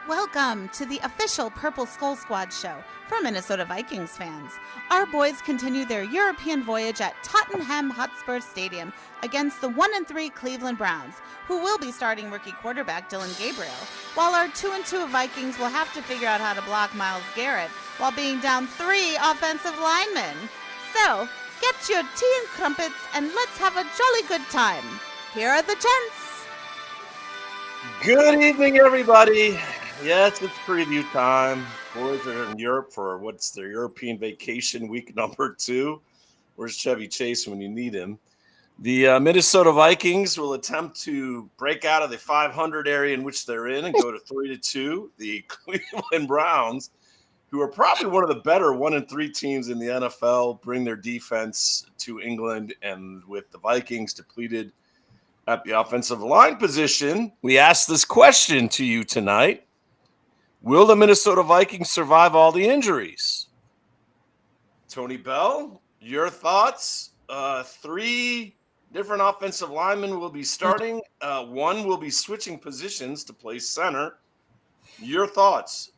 Welcome to the official Purple Skull Squad show for Minnesota Vikings fans. Our boys continue their European voyage at Tottenham Hotspur Stadium against the 1-3 Cleveland Browns, who will be starting rookie quarterback Dylan Gabriel, while our 2-2 Vikings will have to figure out how to block Myles Garrett while being down 3 offensive linemen. So, get your tea and crumpets and let's have a jolly good time. Here are the gents. Good evening, everybody. Yes, it's preview time. Boys are in Europe for what's their European vacation week number 2. Where's Chevy Chase when you need him? The Minnesota Vikings will attempt to break out of the 500 area in which they're in and go to 3-2. The Cleveland Browns, who are probably one of the better 1-3 teams in the NFL, bring their defense to England, and with the Vikings depleted at the offensive line position, we ask this question to you tonight. Will the Minnesota Vikings survive all the injuries? Tony Bell, your thoughts? 3 different offensive linemen will be starting. One will be switching positions to play center. Your thoughts?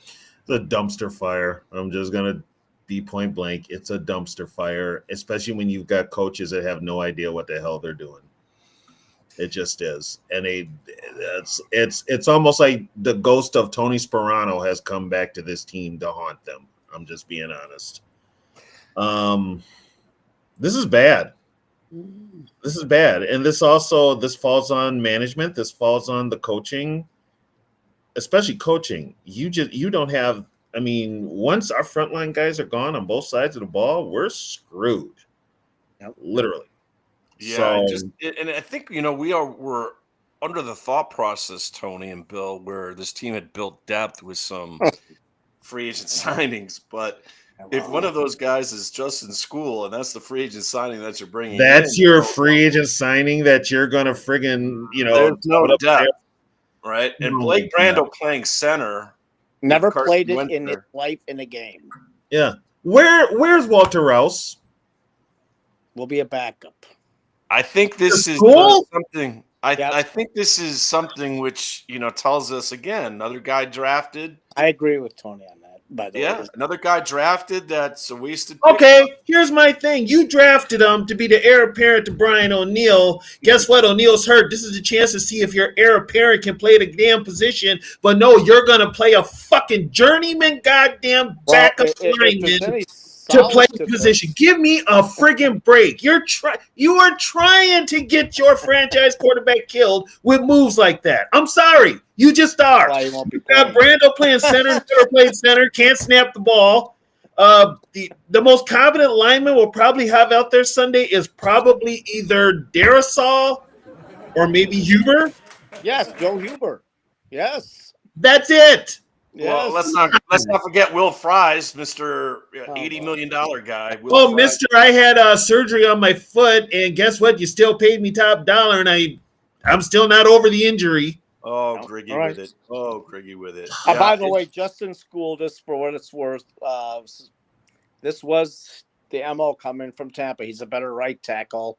It's a dumpster fire. I'm just going to be point blank. It's a dumpster fire, especially when you've got coaches that have no idea what the hell they're doing. It just is. And it's almost like the ghost of Tony Sperano has come back to this team to haunt them. I'm just being honest. This is bad. This is bad. And this falls on management. This falls on the coaching, especially coaching. You don't have, once our frontline guys are gone on both sides of the ball, we're screwed. Yep. Literally. Yeah, and I think we're under the thought process, Tony and Bill, where this team had built depth with some free agent signings, but if one of those guys is Justin School and that's the free agent signing that you're bringing, that's your free agent signing that you're gonna friggin' there's no depth, right? And No Blake depth. Brando playing center, Never Carson played it Wentz in his there. life in a game. Yeah. Where's Walter Rouse? Will be a backup. I think this is School? something. I think this is something which tells us again another guy drafted. I agree with Tony on that. By the way, Another guy drafted that's a wasted pick. Okay, here's my thing. You drafted him to be the heir apparent to Brian O'Neill. Guess what? O'Neill's hurt. This is a chance to see if your heir apparent can play the damn position. But no, you're going to play a fucking journeyman goddamn backup lineman to play the position. Give me a friggin' break. You are trying to get your franchise quarterback killed with moves like that. I'm sorry. You just are. You got Brando playing center, never played center, can't snap the ball. The most confident lineman we'll probably have out there Sunday is probably either Darrisaw or maybe Huber. Yes, Joe Huber. Yes. That's it. Well, let's not forget Will Fries, Mr. $80 million guy. Fries. Mister, I had surgery on my foot, and guess what? You still paid me top dollar, and I'm still not over the injury. Oh, Griggy with it. Oh, Griggy with it. By the way, Justin School, this for what it's worth, this was the MO coming from Tampa. He's a better right tackle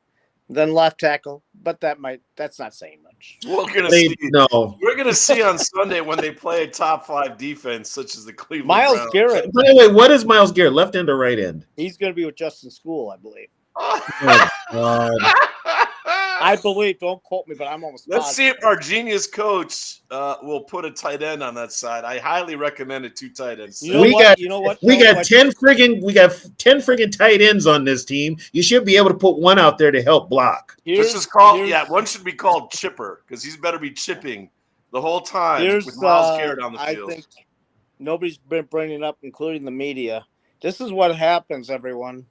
than left tackle, but that's not saying much. We're gonna see on Sunday when they play a top 5 defense such as the Cleveland Myles Browns. Garrett. By the way, what is Myles Garrett? Left end or right end? He's going to be with Justin School, I believe. Oh, God. I believe. Don't quote me, but I'm almost. Let's see if our genius coach will put a tight end on that side. I highly recommend it. 2 tight ends. We got 10 friggin' tight ends on this team. You should be able to put one out there to help block. One should be called Chipper because he's better be chipping the whole time with Myles Garrett on the field. I think nobody's been bringing up, including the media. This is what happens, everyone.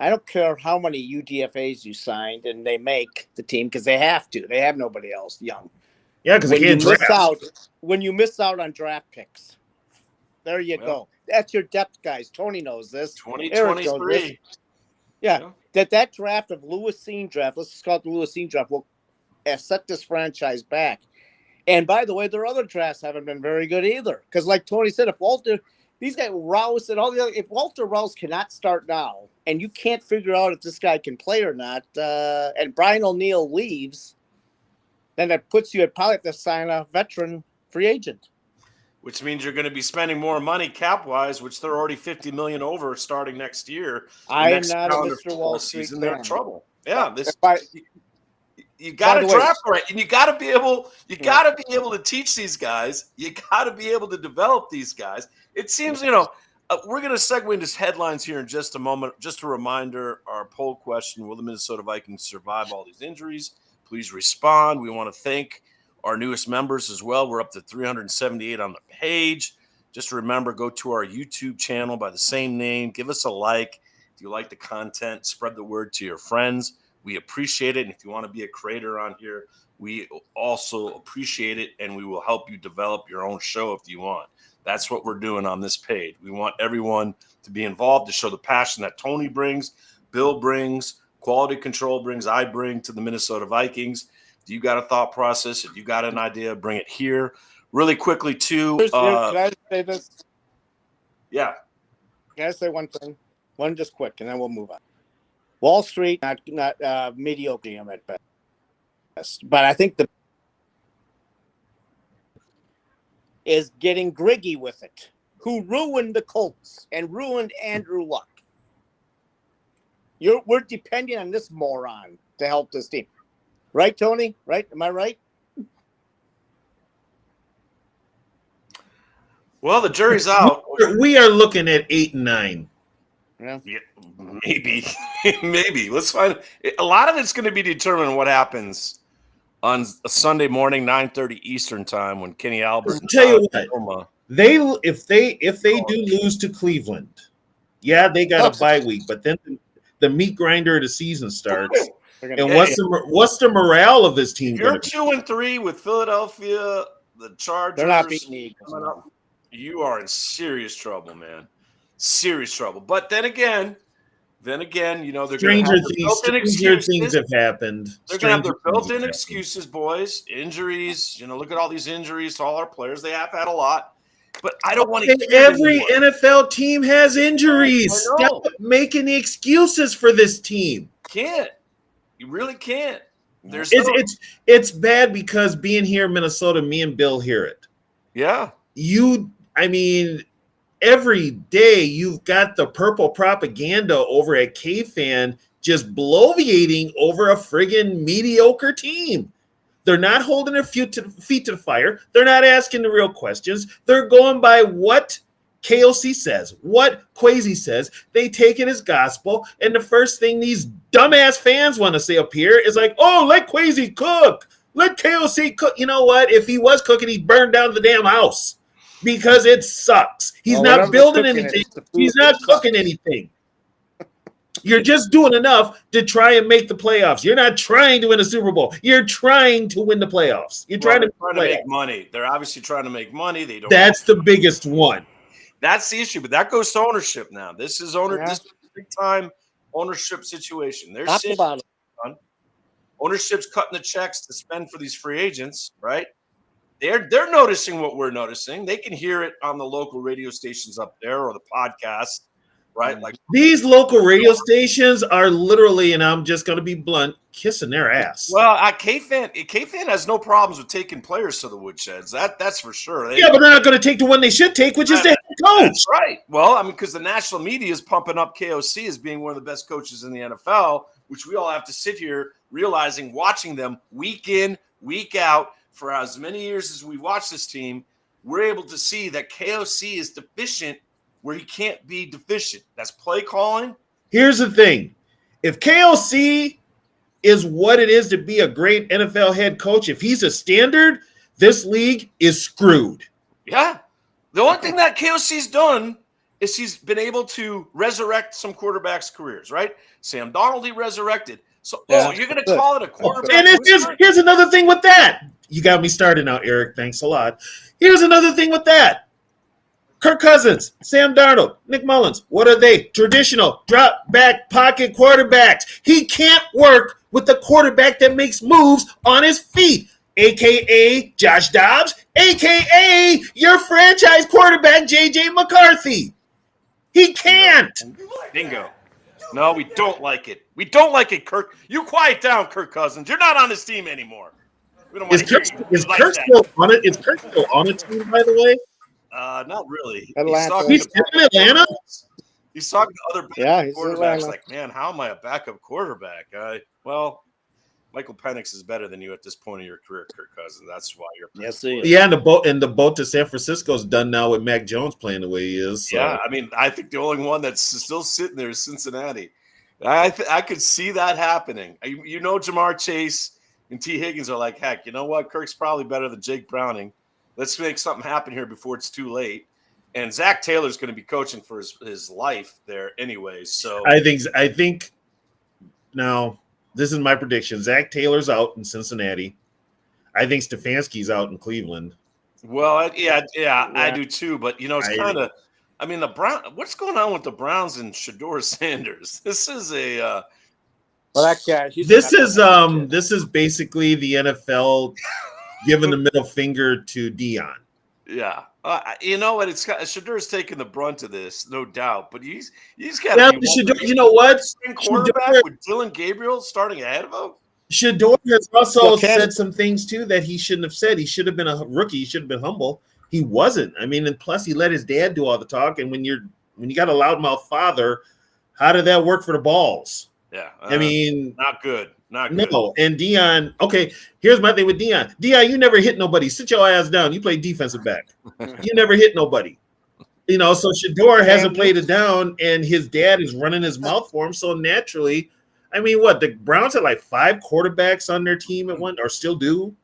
I don't care how many UDFAs you signed and they make the team because they have to. They have nobody else young. Yeah, because they can't draft. When you miss out on draft picks, there you go. That's your depth, guys. Tony knows this. 2023. Yeah. That draft of Lewisine draft, let's just call it the Lewisine draft, will set this franchise back. And by the way, their other drafts haven't been very good either. Because like Tony said, these guys, Rouse and all the other, if Walter Rouse cannot start now, and you can't figure out if this guy can play or not, and Brian O'Neill leaves, then that puts you at probably have to sign a veteran free agent. Which means you're going to be spending more money cap-wise, which they're already $50 million over starting next year. I am not a Mr. Wall Street season, fan. they're in trouble. Yeah, you got to By the way- draft right, and you got to be able. You got to be able to teach these guys. You got to be able to develop these guys. It seems, we're going to segue into headlines here in just a moment. Just a reminder: our poll question: will the Minnesota Vikings survive all these injuries? Please respond. We want to thank our newest members as well. We're up to 378 on the page. Just remember, go to our YouTube channel by the same name. Give us a like. If you like the content, spread the word to your friends. We appreciate it. And if you want to be a creator on here, we also appreciate it. And we will help you develop your own show if you want. That's what we're doing on this page. We want everyone to be involved, to show the passion that Tony brings, Bill brings, Quality Control brings, I bring to the Minnesota Vikings. If you got a thought process, if you got an idea, bring it here. Really quickly, too. Can I say this? Yeah. Can I say one thing? One just quick, and then we'll move on. Wall Street, not mediocre at best. But I think the is getting griggy with it. Who ruined the Colts and ruined Andrew Luck? We're depending on this moron to help this team. Right, Tony? Right? Am I right? Well, the jury's out. We are looking at 8 and 9. Yeah, maybe. Maybe. Let's find a lot of it's going to be determined what happens on a Sunday morning, 9:30 Eastern time, when Kenny Albert. I'll tell you what, if they do lose to Cleveland, yeah, they got a bye week, but then the meat grinder of the season starts. And what's the morale of this team? You're 2-3 with Philadelphia, the Chargers. They're not beating the Eagles. You are in serious trouble, man. Serious trouble. But then again, they're going to have stranger things have happened. They're going to have their built-in excuses, boys. Injuries. Look at all these injuries to all our players. They have had a lot. But I don't want to. Every NFL team has injuries. Stop making the excuses for this team. Can't. You really can't. It's bad because being here in Minnesota, me and Bill hear it. Yeah. Every day you've got the purple propaganda over at K-Fan just bloviating over a friggin' mediocre team. They're not holding their feet to the fire. They're not asking the real questions. They're going by what KOC says, what Quasi says. They take it as gospel. And the first thing these dumbass fans want to say up here is like, oh, let Quasi cook. Let KOC cook. You know what? If he was cooking, he'd burn down the damn house. Because it sucks. He's not building anything. He's not cooking anything. You're just doing enough to try and make the playoffs. You're not trying to win a Super Bowl. You're trying to win the playoffs. You're trying to make money. They're obviously trying to make money. They don't. That's the biggest one. That's the issue. But that goes to ownership now. This is This is a big time ownership situation. There's ownership's cutting the checks to spend for these free agents, right? They're noticing what we're noticing. They can hear it on the local radio stations up there or the podcast, right? Like these local radio stations are literally, and I'm just going to be blunt, kissing their ass. Well, K-Fan has no problems with taking players to the woodsheds. That's for sure. But they're not going to take the one they should take, which is the head coach. That's right. Well, because the national media is pumping up KOC as being one of the best coaches in the NFL, which we all have to sit here realizing, watching them week in, week out. For as many years as we've watched this team, we're able to see that KOC is deficient where he can't be deficient. That's play calling. Here's the thing. If KOC is what it is to be a great NFL head coach, if he's a standard, this league is screwed. Yeah. The only thing that KOC's done is he's been able to resurrect some quarterbacks' careers, right? Sam Darnold, he resurrected. So, you're going to call it a quarterback? And here's another thing with that. You got me started now, Eric. Thanks a lot. Here's another thing with that. Kirk Cousins, Sam Darnold, Nick Mullins, what are they? Traditional drop-back pocket quarterbacks. He can't work with the quarterback that makes moves on his feet, a.k.a. Josh Dobbs, a.k.a. your franchise quarterback, J.J. McCarthy. He can't. Bingo. No, we don't like it. We don't like it, Kirk. You quiet down, Kirk Cousins. You're not on his team anymore. We don't want to hear you. Is Like Kirk that. still on it? Is Kirk still on the team, by the way? Not really. Atlanta. He's still in Atlanta? He's talking to other Yeah, he's in quarterbacks Atlanta. like, man, how am I a backup quarterback? Well, Michael Penix is better than you at this point in your career, Kirk Cousins. That's why you're. Yes, he is. Yeah, and the boat to San Francisco's done now with Mac Jones playing the way he is. So. Yeah, I mean, I think the only one that's still sitting there is Cincinnati. I could see that happening. You know, Jamar Chase and T. Higgins are like, heck, you know what? Kirk's probably better than Jake Browning. Let's make something happen here before it's too late. And Zach Taylor's going to be coaching for his life there anyway. So I think now this is my prediction. Zach Taylor's out in Cincinnati. I think Stefanski's out in Cleveland. Well, yeah, I do too. But it's kind of, I mean, what's going on with the Browns and Shador Sanders? This is a. Well, that guy. This is basically the NFL giving the middle finger to Dion. Yeah, you know what? Shador's taking the brunt of this, no doubt. But he's got to be. Shador, you know what? Quarterback with Dylan Gabriel starting ahead of him. Shador has also said some things too that he shouldn't have said. He should have been a rookie. He should have been humble. He wasn't. I mean, and plus he let his dad do all the talk. And when you got a loudmouth father, how did that work for the balls? Yeah, I mean, not good. Not good. No. And Dion. Okay, here's my thing with Dion. Dion, you never hit nobody. Sit your ass down. You play defensive back. You never hit nobody. So Shador hasn't played it down, and his dad is running his mouth for him. So naturally. I mean, what the Browns had like 5 quarterbacks on their team at one, or still do.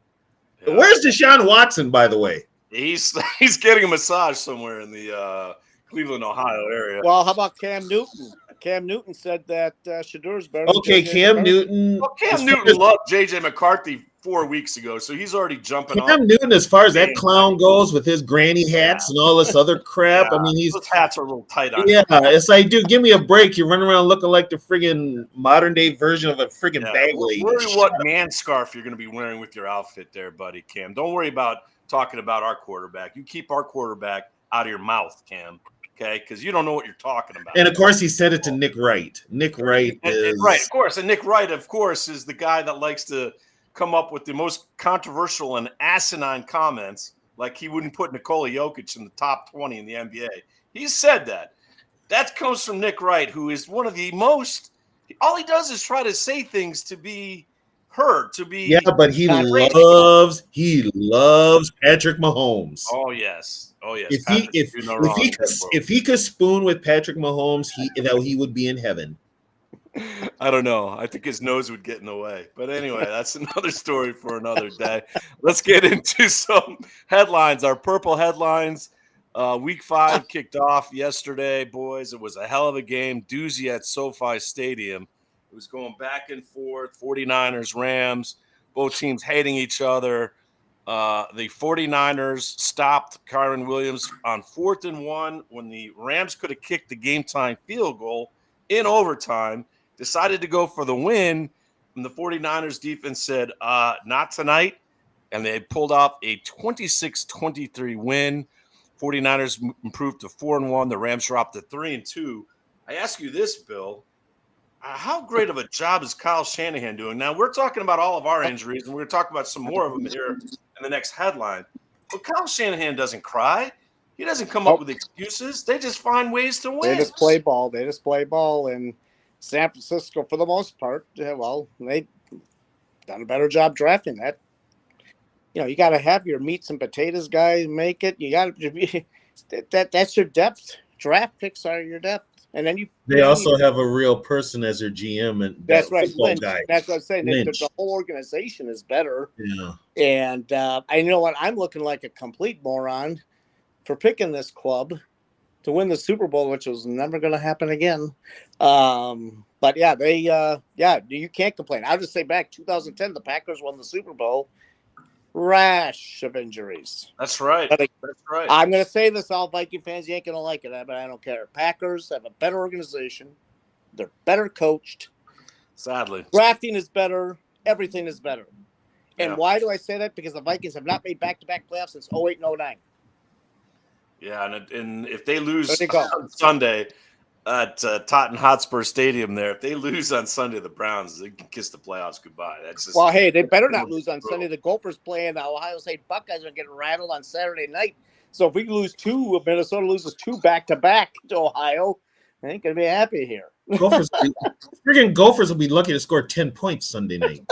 Yeah. Where's Deshaun Watson, by the way? He's getting a massage somewhere in the Cleveland, Ohio area. Well, how about Cam Newton? Cam Newton said that Shador's better. Okay, Cam Newton. Well, Cam Newton loved JJ McCarthy 4 weeks ago, so he's already jumping on. Cam Newton, as far as that clown goes, with his granny hats and all this other crap. I mean, those hats are a little tight on. Yeah, it's like, dude, give me a break. You're running around looking like the friggin' modern day version of a friggin' bag lady. Worry what man scarf you're going to be wearing with your outfit, there, buddy. Cam, don't worry about talking about our quarterback. You keep our quarterback out of your mouth, Cam. Okay, because you don't know what you're talking about. And of course, he said it to Nick Wright. Nick Wright is right, of course, and Nick Wright, of course, is the guy that likes to come up with the most controversial and asinine comments, like he wouldn't put Nikola Jokic in the top 20 in the NBA. He said that. That comes from Nick Wright, who is one of the most. All he does is try to say things to be heard, to be. Yeah, but he loves Patrick Mahomes. Oh yes. If he could spoon with Patrick Mahomes, he would be in heaven. I don't know. I think his nose would get in the way. But anyway, that's another story for another day. Let's get into some headlines. Our purple headlines. Week 5 kicked off yesterday, boys. It was a hell of a game. Doozy at SoFi Stadium. It was going back and forth. 49ers, Rams, both teams hating each other. The 49ers stopped Kyron Williams on 4th and 1 when the Rams could have kicked the game-time field goal in overtime, decided to go for the win, and the 49ers defense said, not tonight, and they pulled off a 26-23 win. 49ers improved to 4-1. The Rams dropped to 3-2. I ask you this, Bill. How great of a job is Kyle Shanahan doing? Now, we're talking about all of our injuries, and we're going to talk about some more of them here in the next headline. But Kyle Shanahan doesn't cry. He doesn't come up with excuses. They just find ways to win. They just play ball. And San Francisco, for the most part, they've done a better job drafting that. You got to have your meats and potatoes guys make it. You got to be that's your depth. Draft picks are your depth. And then they also have a real person as their GM, and that's right. Lynch. Guy. That's what I'm saying. The whole organization is better. Yeah. And I know what I'm looking like a complete moron for picking this club to win the Super Bowl, which was never going to happen again. But yeah, you can't complain. I'll just say back 2010, the Packers won the Super Bowl. Rash of injuries. That's right. That's right. I'm going to say this, all Viking fans, you ain't going to like it, but I don't care. Packers have a better organization. They're better coached. Sadly. Drafting is better. Everything is better. And why do I say that? Because the Vikings have not made back-to-back playoffs since 08 and 09. Yeah, and if they lose on Sunday, at Tottenham Hotspur Stadium there. If they lose on Sunday, the Browns, they can kiss the playoffs goodbye. That's just Well, hey, they better not lose on Sunday. The Gophers playing the Ohio State Buckeyes are getting rattled on Saturday night. So if we lose 2, if Minnesota loses 2 back-to-back to Ohio, I ain't going to be happy here. Gophers will be lucky to score 10 points Sunday night.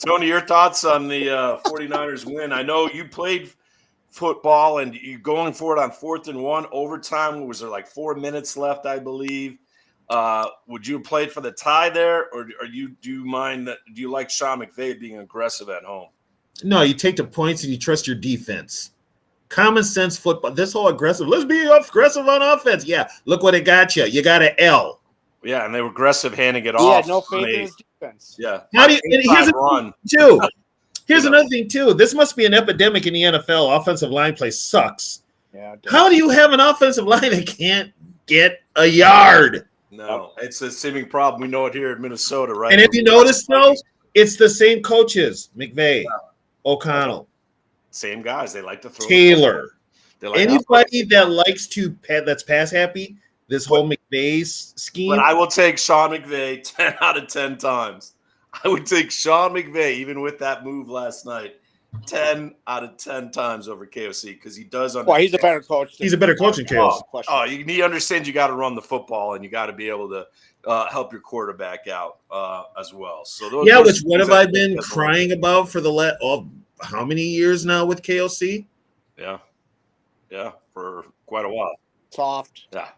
Tony, your thoughts on the 49ers win? I know you played football and you going for it on 4th and 1 overtime. Was there like 4 minutes left, I believe? Would you have played for the tie there, or do you mind that? Do you like Sean McVay being aggressive at home? No, you take the points and you trust your defense. Common sense football. This whole aggressive, let's be aggressive on offense. Yeah, look what it got you. You got an L. Yeah, and they were aggressive handing it off. He had no faith in his defense. Yeah. How do you, and here's run. Too. Here's another thing, too. This must be an epidemic in the NFL. Offensive line play sucks. Yeah. How do you have an offensive line that can't get a yard? No, it's a seeming problem. We know it here in Minnesota, right? And if you notice, though, it's the same coaches, McVay, O'Connell. Same guys. They like to throw. Taylor. Like anybody that likes to that's pass happy, this whole McVay's scheme. But I will take Sean McVay 10 out of 10 times. I would take Sean McVay, even with that move last night, 10 out of 10 times over KOC because he does understand. Well, he's a better coach. He's a better coach than KOC. He understands you got to run the football and you got to be able to help your quarterback out as well. So which what have I been crying about for the how many years now with KOC? Yeah, for quite a while. Soft. Yeah.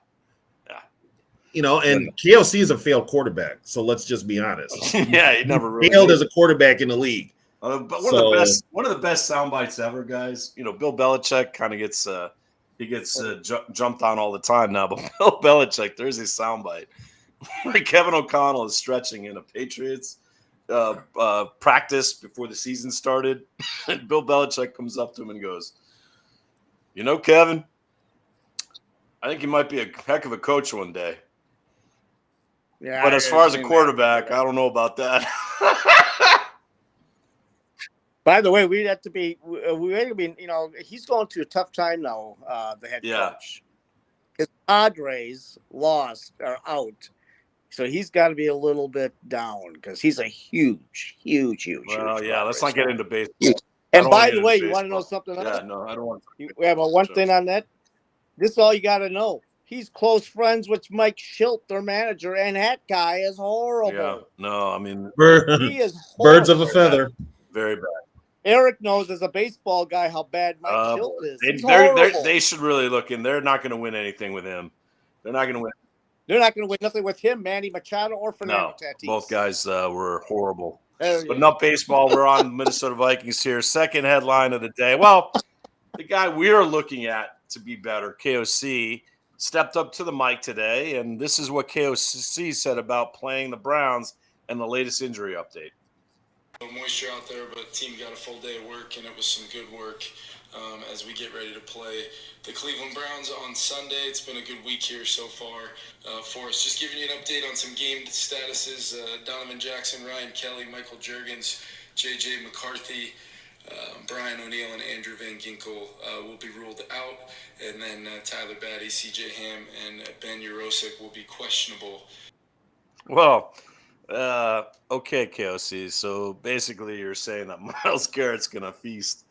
And KOC is a failed quarterback, so let's just be honest. Yeah, he never really failed as a quarterback in the league. But one of the best sound bites ever, guys. Bill Belichick kind of gets jumped on all the time now. But Bill Belichick, there's a sound bite where Kevin O'Connell is stretching in a Patriots practice before the season started, and Bill Belichick comes up to him and goes, Kevin, I think you might be a heck of a coach one day. Yeah, but as far as a quarterback, I don't know about that. By the way, we'd have to be. He's going through a tough time now. The head coach, his Padres are out, so he's got to be a little bit down because he's a huge. Well, yeah, let's not get into baseball. And by the way, you want to know something else? Yeah, no, I don't want to. We have one thing on that. This is all you got to know. He's close friends with Mike Schilt, their manager, and that guy is horrible. Yeah, no, I mean, he is horrible. Birds of a feather. Very bad. Eric knows as a baseball guy how bad Mike Schilt is. They should really look in. They're not going to win anything with him. They're not going to win. They're not going to win nothing with him, Manny Machado or Fernando Tatis. Both guys were horrible. But enough baseball. We're on Minnesota Vikings here. Second headline of the day. Well, the guy we're looking at to be better, KOC, stepped up to the mic today, and this is what KOC said about playing the Browns and the latest injury update. Moisture out there, but the team got a full day of work, and it was some good work as we get ready to play the Cleveland Browns on Sunday. It's been a good week here so far for us. Just giving you an update on some game statuses. Donovan Jackson, Ryan Kelly, Michael Juergens, J.J. McCarthy, Brian O'Neill, and Andrew Van Ginkel will be ruled out. And then Tyler Batty, C.J. Ham, and Ben Urosic will be questionable. Well, okay, KOC. So basically you're saying that Myles Garrett's going to feast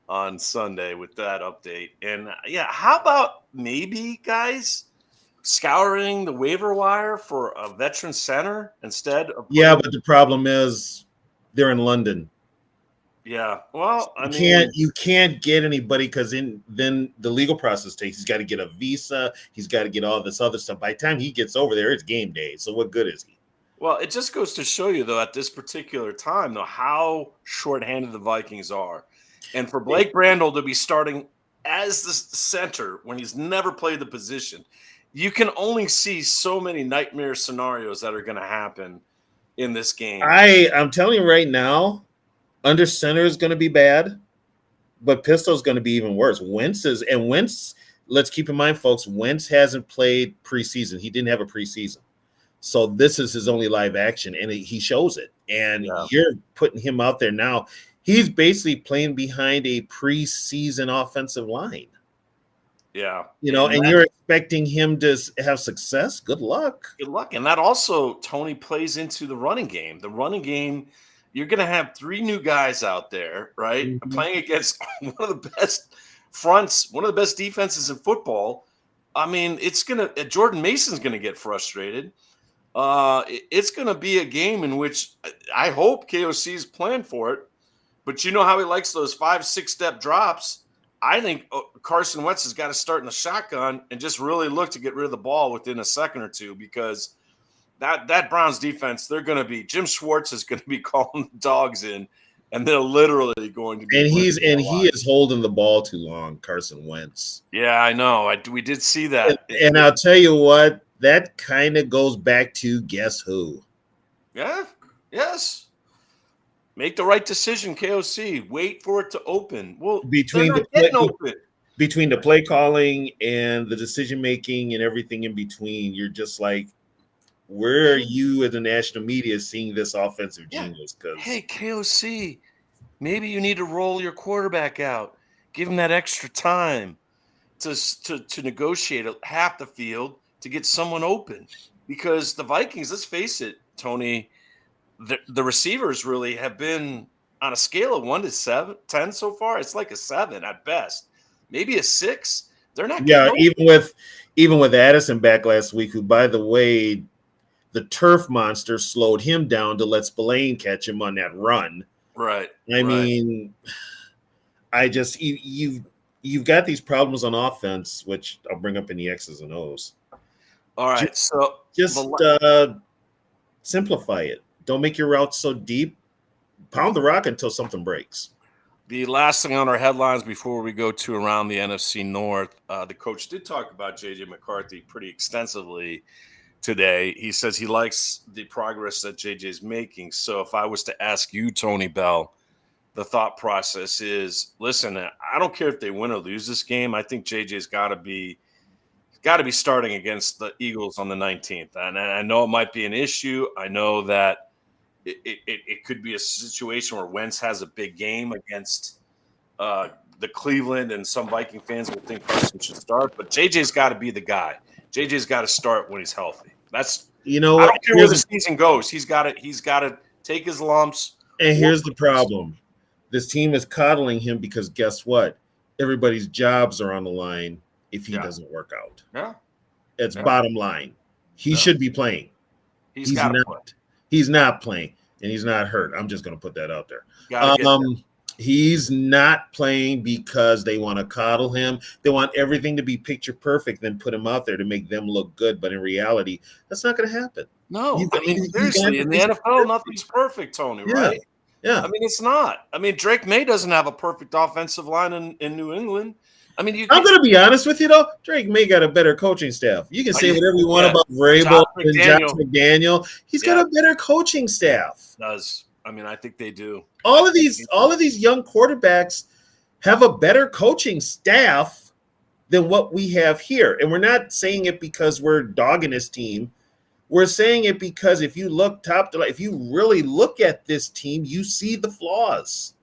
on Sunday with that update. And, how about maybe, guys, scouring the waiver wire for a veteran center instead of – Yeah, but the problem is they're in London. Yeah, well, you can't get anybody because then the legal process takes. He's got to get a visa. He's got to get all this other stuff. By the time he gets over there, it's game day. So what good is he? Well, it just goes to show you, though, at this particular time, though, how shorthanded the Vikings are. And for Blake Brandel to be starting as the center when he's never played the position, you can only see so many nightmare scenarios that are going to happen in this game. I'm telling you right now, under center is going to be bad, but pistol is going to be even worse. Wentz, let's keep in mind, folks, Wentz hasn't played preseason. He didn't have a preseason. So this is his only live action, and he shows it. And you're putting him out there now. He's basically playing behind a preseason offensive line. Yeah. And you're expecting him to have success, good luck. Good luck. And that also, Tony, plays into the running game. The running game, you're going to have 3 new guys out there, right? Mhm. Playing against one of the best fronts, one of the best defenses in football. I mean, Jordan Mason's going to get frustrated. It's going to be a game in which I hope KOC's planned for it. But you know how he likes those 5-6 step drops. I think Carson Wentz has got to start in the shotgun and just really look to get rid of the ball within a second or two, because that Browns defense, Jim Schwartz is going to be calling the dogs in, and they're literally going to be. And he is holding the ball too long, Carson Wentz. Yeah, I know. We did see that. And I'll tell you what, that kind of goes back to guess who. Yeah. Yes. Make the right decision, KOC. Wait for it to open. Well, between the play calling and the decision making and everything in between, you're just like, where are you as the national media seeing this offensive genius? Because hey, KOC, maybe you need to roll your quarterback out, give him that extra time to negotiate half the field to get someone open. Because the Vikings, let's face it, Tony, the receivers really have been on a scale of 1 to 10 so far. It's like a 7 at best, maybe a 6. They're not. Yeah, even with Addison back last week, who, by the way, the turf monster slowed him down to let Spillane catch him on that run. Right. I mean, you've got these problems on offense, which I'll bring up in the X's and O's. All right, just simplify it. Don't make your routes so deep. Pound the rock until something breaks. The last thing on our headlines before we go to around the NFC North, the coach did talk about J.J. McCarthy pretty extensively today. He says he likes the progress that J.J.'s making. So if I was to ask you, Tony Bell, the thought process is, listen, I don't care if they win or lose this game. I think J.J.'s got to be starting against the Eagles on the 19th. And I know it might be an issue. I know that it could be a situation where Wentz has a big game against the Cleveland, and some Viking fans will think Carson should start. But JJ's got to be the guy. JJ's got to start when he's healthy. That's I don't care where the season goes. He's got to take his lumps. And here's the problem: this team is coddling him because guess what? Everybody's jobs are on the line if he doesn't work out. Yeah, it's bottom line. He should be playing. He's not. Play. He's not playing, and he's not hurt. I'm just going to put that out there. He's not playing because they want to coddle him. They want everything to be picture perfect, then put him out there to make them look good. But in reality, that's not going to happen. No, seriously, in the NFL, nothing's perfect, Tony, right? Yeah. I mean, it's not. I mean, Drake May doesn't have a perfect offensive line in New England. I mean, I'm going to be honest with you, though. Drake May got a better coaching staff. You can say whatever you want about Vrabel and Josh McDaniel. He's got a better coaching staff. Does. I mean, I think they do. All of these young quarterbacks have a better coaching staff than what we have here. And we're not saying it because we're dogging this team. We're saying it because if you look if you really look at this team, you see the flaws.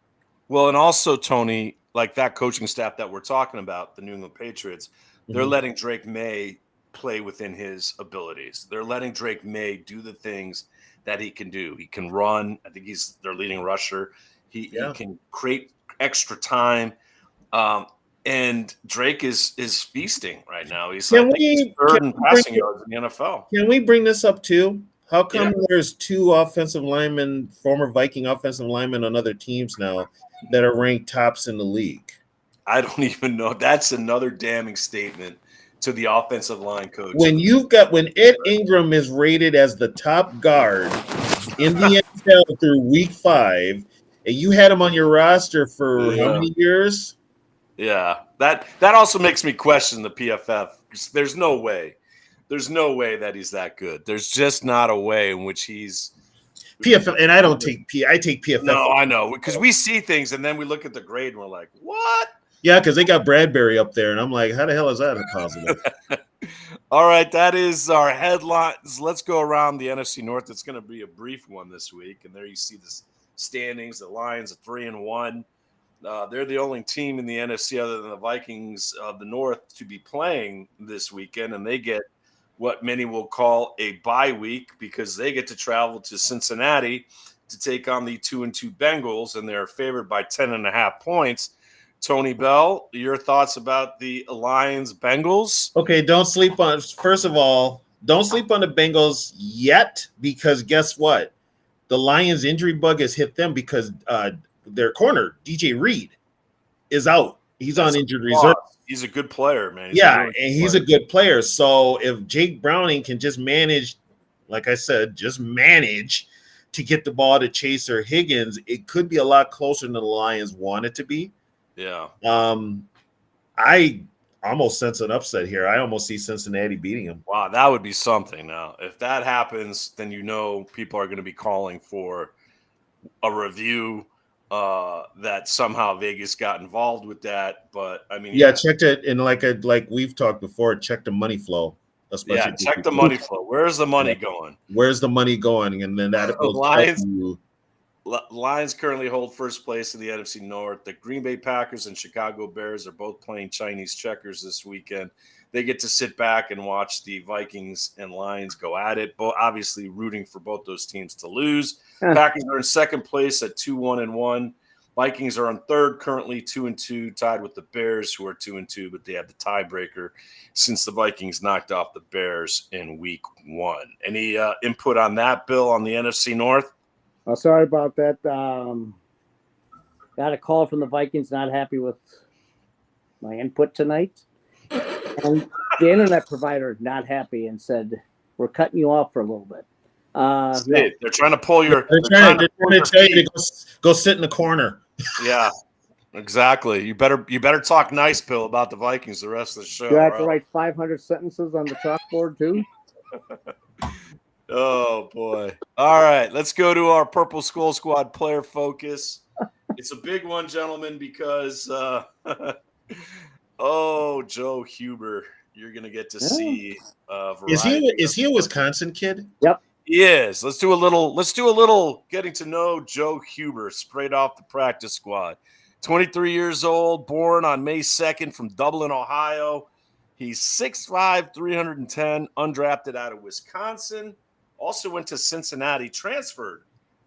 Well, and also, Tony, like that coaching staff that we're talking about, the New England Patriots, they're letting Drake May play within his abilities. They're letting Drake May do the things that he can do. He can run. I think he's their leading rusher. He can create extra time. And Drake is feasting right now. He's third in passing yards in the NFL. Can we bring this up too? How come there's 2 offensive linemen, former Viking offensive linemen on other teams now that are ranked tops in the league? I don't even know. That's another damning statement to the offensive line coach. When Ed Ingram is rated as the top guard in the NFL through week 5, and you had him on your roster for how many years? Yeah, that also makes me question the PFF. There's no way that he's that good. There's just not a way in which he's PFF. And I take PFF. No, I know, because we see things and then we look at the grade and we're like, what? Yeah, because they got Bradbury up there, and I'm like, how the hell is that possible? All right, that is our headlines. Let's go around the NFC North. It's going to be a brief one this week, and there you see the standings. The Lions are 3-1. They're the only team in the NFC other than the Vikings of the North to be playing this weekend, and they get what many will call a bye week because they get to travel to Cincinnati to take on the 2-2 Bengals, and they're favored by 10.5 points. Tony Bell, your thoughts about the Lions Bengals? Okay, first of all, don't sleep on the Bengals yet, because guess what? The Lions injury bug has hit them because their corner, DJ Reed, is out. He's on injured reserve. He's a good player, man. He's a good player. So if Jake Browning can just manage, like I said, to get the ball to Chase or Higgins, it could be a lot closer than the Lions want it to be. Yeah. I almost sense an upset here. I almost see Cincinnati beating them. Wow, that would be something. Now, if that happens, then people are going to be calling for a review that somehow Vegas got involved with that. But I mean, check it, and like we've talked before, check the money flow. Check the money flow. Where's the money going? Where's the money going? And then that Lions currently hold first place in the NFC North. The Green Bay Packers and Chicago Bears are both playing Chinese checkers this weekend. They get to sit back and watch the Vikings and Lions go at it, but obviously rooting for both those teams to lose. Packers are in second place at 2-1-1. Vikings are on third, currently 2-2, tied with the Bears, who are 2-2, but they have the tiebreaker since the Vikings knocked off the Bears in week 1. Any input on that, Bill, on the NFC North? Oh, sorry about that. Got a call from the Vikings, not happy with my input tonight. And the internet provider not happy and said, we're cutting you off for a little bit. They're trying to pull your. They're trying to tell you to go sit in the corner. Yeah, exactly. You better talk nice, Bill, about the Vikings the rest of the show. You have to write 500 sentences on the chalkboard too. Oh boy! All right, let's go to our Purple Skull Squad player focus. It's a big one, gentlemen, because Joe Huber, you're gonna get to see. Is he a Wisconsin kid? Yep. He is. Let's do a little getting to know Joe Huber straight off the practice squad. 23 years old, born on May 2nd from Dublin, Ohio. He's 6'5", 310, undrafted out of Wisconsin. Also went to Cincinnati, transferred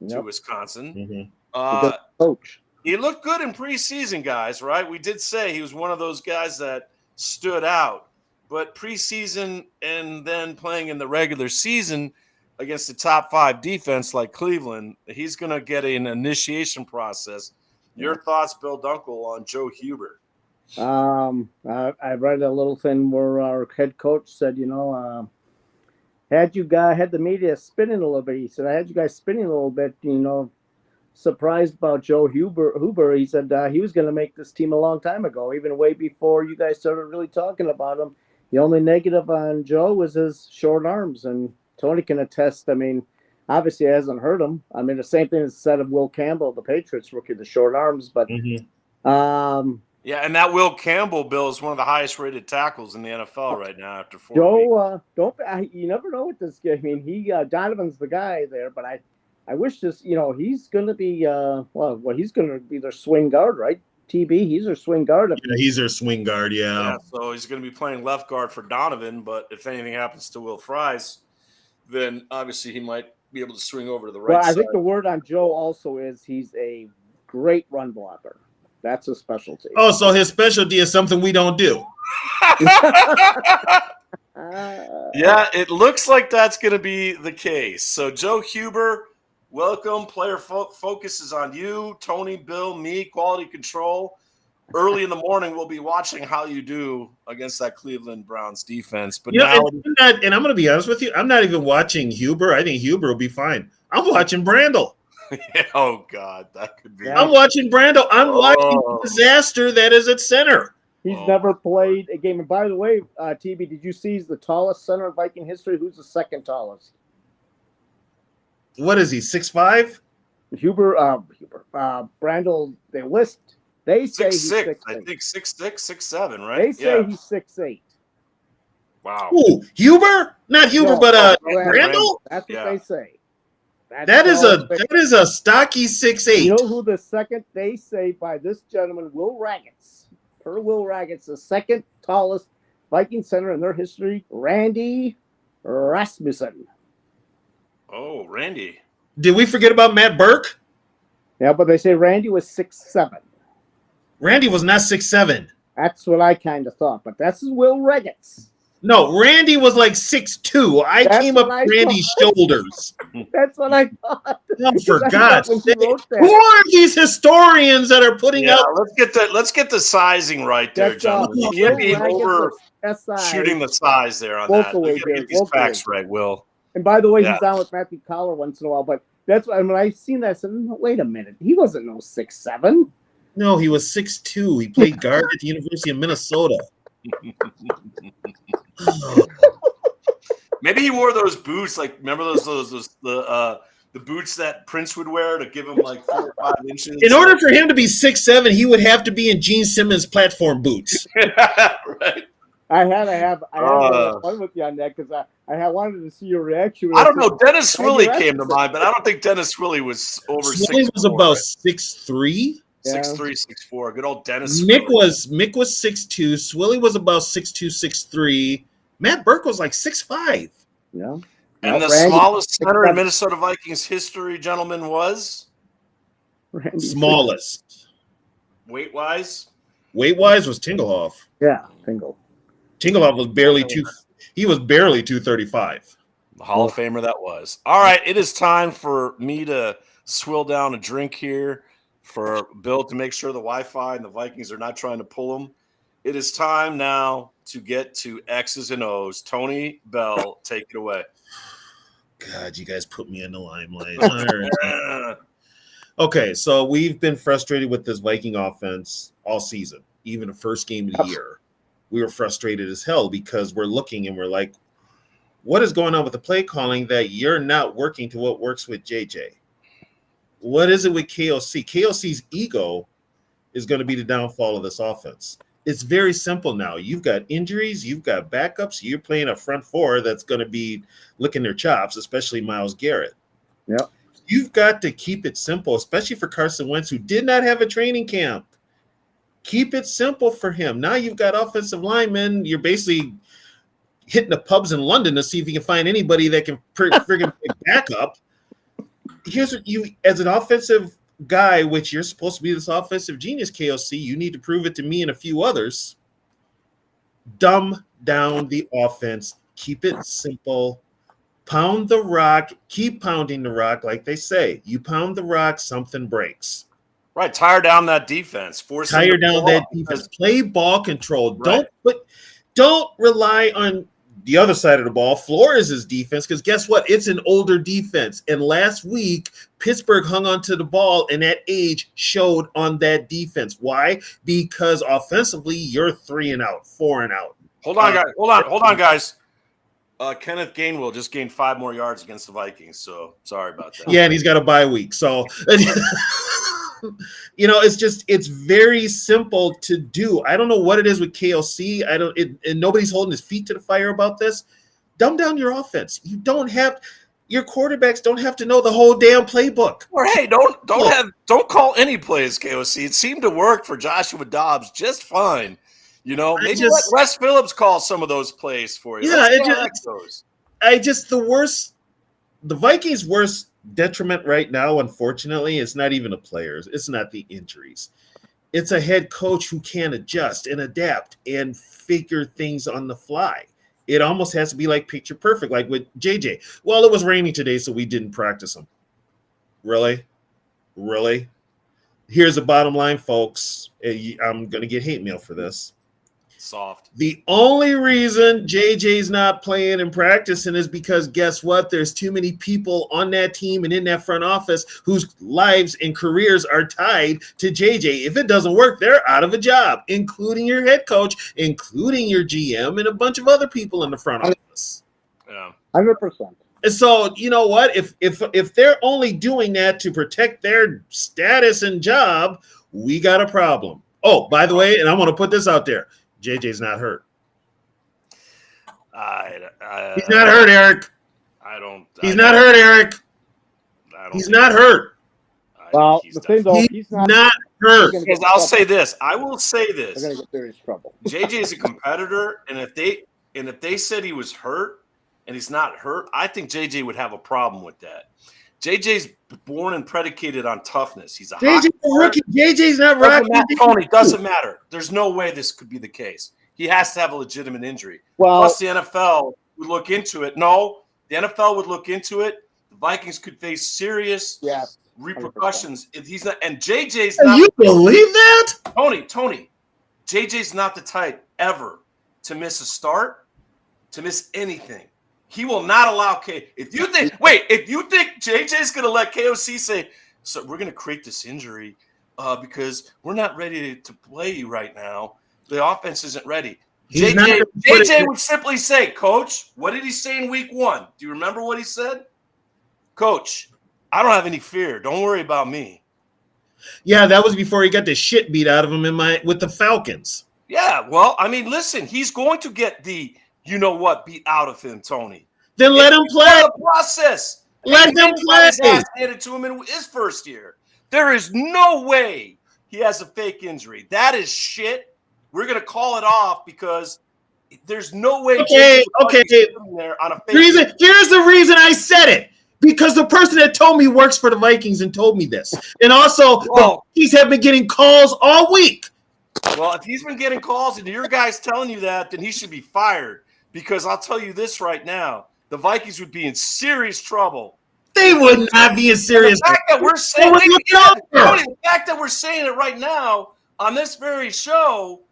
to Wisconsin. Mm-hmm. Coach. He looked good in preseason, guys, right? We did say he was one of those guys that stood out. But preseason and then playing in the regular season against the top 5 defense like Cleveland, he's going to get an initiation process. Your thoughts, Bill Dunkel, on Joe Huber? I read a little thing where our head coach said, had the media spinning a little bit. He said, I had you guys spinning a little bit, surprised about Joe Huber. He said he was going to make this team a long time ago, even way before you guys started really talking about him. The only negative on Joe was his short arms, and Tony can attest. I mean, obviously, it hasn't hurt him. I mean, the same thing is said of Will Campbell, the Patriots rookie, the short arms. But yeah, and that Will Campbell, Bill, is one of the highest-rated tackles in the NFL right now after 4 weeks. You never know with this game. I mean, Donovan's the guy there, but I wish this. He's going to be he's going to be their swing guard, right? TB, he's their swing guard. Yeah, he's their swing guard. Yeah. So he's going to be playing left guard for Donovan. But if anything happens to Will Fries, then obviously he might be able to swing over to the right side. I think the word on Joe also is he's a great run blocker. That's a specialty. Oh, so his specialty is something we don't do. Yeah, it looks like that's going to be the case. So Joe Huber, welcome. Player focus is on you, Tony, Bill, me, quality control. Early in the morning, we'll be watching how you do against that Cleveland Browns defense. But and I'm going to be honest with you, I'm not even watching Huber. I think Huber will be fine. I'm watching Brandel. Oh, God, that could be. I'm watching Brandel. I'm watching the disaster that is at center. He's never played a game. And by the way, TB, did you see he's the tallest center in Viking history? Who's the second tallest? What is he, 6'5"? Brandel, they say he's 6'6". I think 6'6", 6'7", right? They say he's 6'8". Wow. Ooh, Huber? Not Huber, but Brandel? That's what they say. That is a stocky 6'8". You know who the second, they say by this gentleman, Will Raggets. Per Will Raggets, the second tallest Viking center in their history, Randy Rasmussen. Oh, Randy. Did we forget about Matt Burke? Yeah, but they say Randy was 6'7". Randy was not 6'7". That's what I kind of thought, but that's Will Raggets. No, Randy was like 6'2". I That's came up what I Randy's thought. shoulders. That's what I thought. Oh, for I God's thought when sake. he wrote that. Who are these historians that are putting Yeah, out? let's get the sizing right there, That's, gentlemen. You Will can't be Raggets over of SI. shooting the size there on that. Locally We gotta here, get these facts locally. right, Will. And by the way, Yeah. he's on with Matthew Collar once in a while, but that's when I seen that, I said, no, wait a minute. He wasn't no 6'7". No, he was 6'2". He played guard at the University of Minnesota. Maybe he wore those boots. Like, remember the boots that Prince would wear to give him like 4 or 5 inches. In order for him to be 6'7", he would have to be in Gene Simmons platform boots. Right. I had fun with you on that because I wanted to see your reaction. I don't know. Dennis Randy Swilly came to Rasmussen. mind, but I don't think Dennis Swilly was over Swilly 6'4". was about 6'3". 6'3", 6'4". Good old Dennis Mick Swilly. was 6'2". Swilly was about 6'2", 6'3". Matt Burke was like 6'5". Yeah. And the Randy- smallest center in Minnesota Vikings history, gentlemen, was Randy- Smallest. weight-wise. Weight-wise was Tingelhoff. Yeah, Tingle. Tingelhoff was barely 235. The Hall of Famer that was. All right, it is time for me to swill down a drink here for Bill to make sure the Wi-Fi and the Vikings are not trying to pull them. It is time now to get to X's and O's. Tony Bell, take it away. God, you guys put me in the limelight. All right. Okay, so we've been frustrated with this Viking offense all season, even the first game of the year. We were frustrated as hell because we're looking and we're like, what is going on with the play calling that you're not working to what works with JJ? What is it with KOC? KOC's ego is going to be the downfall of this offense. It's very simple now. You've got injuries, you've got backups, you're playing a front four that's going to be licking their chops, especially Myles Garrett. Yep. You've got to keep it simple, especially for Carson Wentz, who did not have a training camp. Keep it simple for him. Now you've got offensive linemen. You're basically hitting the pubs in London to see if you can find anybody that can friggin' back up. Here's what you, as an offensive guy, which you're supposed to be this offensive genius, KOC, you need to prove it to me and a few others. Dumb down the offense. Keep it simple. Pound the rock. Keep pounding the rock, like they say. You pound the rock, something breaks. Right, tire down that defense. Tire down that defense. Play ball control. Right. Don't rely on the other side of the ball, Flores' defense, because guess what? It's an older defense. And last week, Pittsburgh hung onto the ball, and that age showed on that defense. Why? Because offensively, you're 3 and out, 4 and out. Hold on, guys. Hold on, guys. Kenneth Gainwell just gained 5 more yards against the Vikings, so sorry about that. Yeah, and he's got a bye week. So, it's very simple to do. I don't know what it is with KOC. And nobody's holding his feet to the fire about this. Dumb down your offense. Your quarterbacks don't have to know the whole damn playbook. Or hey, don't call any plays, KOC. It seemed to work for Joshua Dobbs just fine. Maybe let Wes Phillips call some of those plays for you. Yeah, the Vikings' worst detriment right now, unfortunately, is not even the players. It's not the injuries. It's a head coach who can adjust and adapt and figure things on the fly. It almost has to be like picture perfect, like with JJ. Well, it was raining today, so we didn't practice him. Really? Here's the bottom line, folks. I'm going to get hate mail for this. Soft. The only reason JJ's not playing and practicing is because guess what? There's too many people on that team and in that front office whose lives and careers are tied to JJ. If it doesn't work, they're out of a job, including your head coach, including your GM, and a bunch of other people in the front office. Yeah. 100%. And so, you know what? If they're only doing that to protect their status and job, we got a problem. Oh, by the way, and I want to put this out there. JJ's not hurt. He's not hurt, Eric. I don't. He's not hurt, Eric. He's not hurt. Well, the thing though, he's not hurt. Because I'll say this. I will say They're this. going to get serious trouble. JJ is a competitor, and if they said he was hurt and he's not hurt, I think JJ would have a problem with that. JJ's born and predicated on toughness. He's a JJ's a rookie. JJ's not rocking. Tony, doesn't matter. There's no way this could be the case. He has to have a legitimate injury. Well, plus the NFL would look into it. No, the NFL would look into it. The Vikings could face serious repercussions if he's not. And JJ's not. You believe that, Tony? JJ's not the type ever to miss a start, to miss anything. He will not allow If you think JJ's going to let KOC say, so we're going to create this injury because we're not ready to play you right now. The offense isn't ready. JJ would simply say, Coach, what did he say in week 1? Do you remember what he said? Coach, I don't have any fear. Don't worry about me. Yeah, that was before he got the shit beat out of him with the Falcons. Yeah, well, I mean, listen, he's going to get the beat out of him, Tony. Then let him play. The process. Let him play. Handed to him in his first year. There is no way he has a fake injury. That is shit. We're gonna call it off because there's no way. Okay. There on a fake Here's the reason I said it. Because the person that told me works for the Vikings and told me this, and also the Vikings have been getting calls all week. Well, if he's been getting calls and your guy's telling you that, then he should be fired. Because I'll tell you this right now, the Vikings would be in serious trouble. They would not be in serious trouble. The fact that we're saying it right now on this very show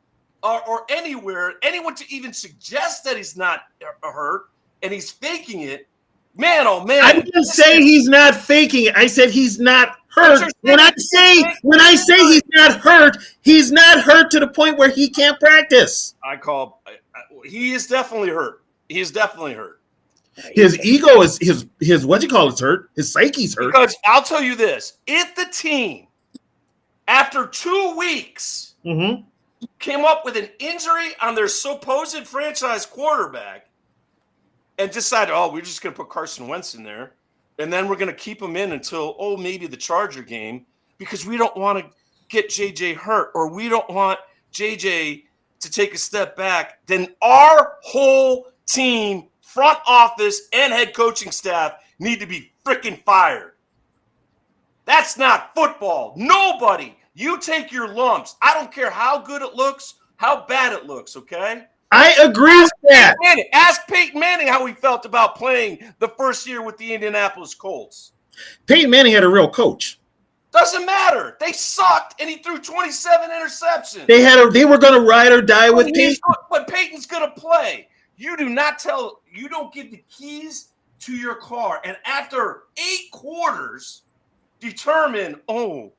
or anywhere, anyone to even suggest that he's not hurt and he's faking it, man, oh man. I didn't say he's not faking it. I said he's not hurt. When I say he's not hurt to the point where he can't practice. He is definitely hurt. He is definitely hurt. His ego is his what you call it's hurt. His psyche's hurt. Because I'll tell you this: if the team, after 2 weeks, came up with an injury on their supposed franchise quarterback, and decided, we're just going to put Carson Wentz in there, and then we're going to keep him in until maybe the Charger game because we don't want to get JJ hurt or we don't want JJ to take a step back, then our whole team, front office, and head coaching staff need to be freaking fired. That's not football. Nobody. You take your lumps. I don't care how good it looks, how bad it looks, okay? I agree with that. Ask Peyton Manning how he felt about playing the first year with the Indianapolis Colts. Peyton Manning had a real coach. Doesn't matter. They sucked, and he threw 27 interceptions. They were going to ride or die with Peyton. But Peyton's going to play. You don't give the keys to your car, and after 8 quarters, determine, no.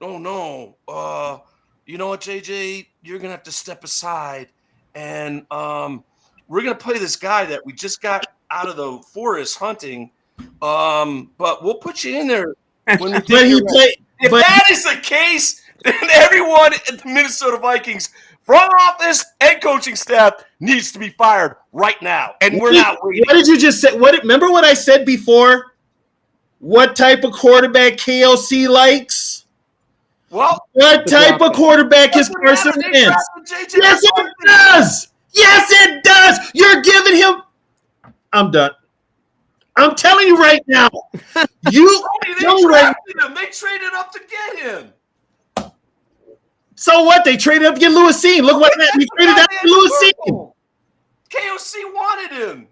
You know what, JJ? You're going to have to step aside, and we're going to play this guy that we just got out of the forest hunting, but we'll put you in there. If that is the case, then everyone at the Minnesota Vikings front office and coaching staff needs to be fired right now. And we're not waiting. What did you just say? Remember what I said before? What type of quarterback KOC likes? Well, what type of quarterback is Carson Wentz? Yes, it does. Yes, it does. You're giving him. I'm done. I'm telling you right now. They traded up to get him. So what? They traded up to get Lewisine. Look what happened. He traded up to Lewisine. KOC wanted him.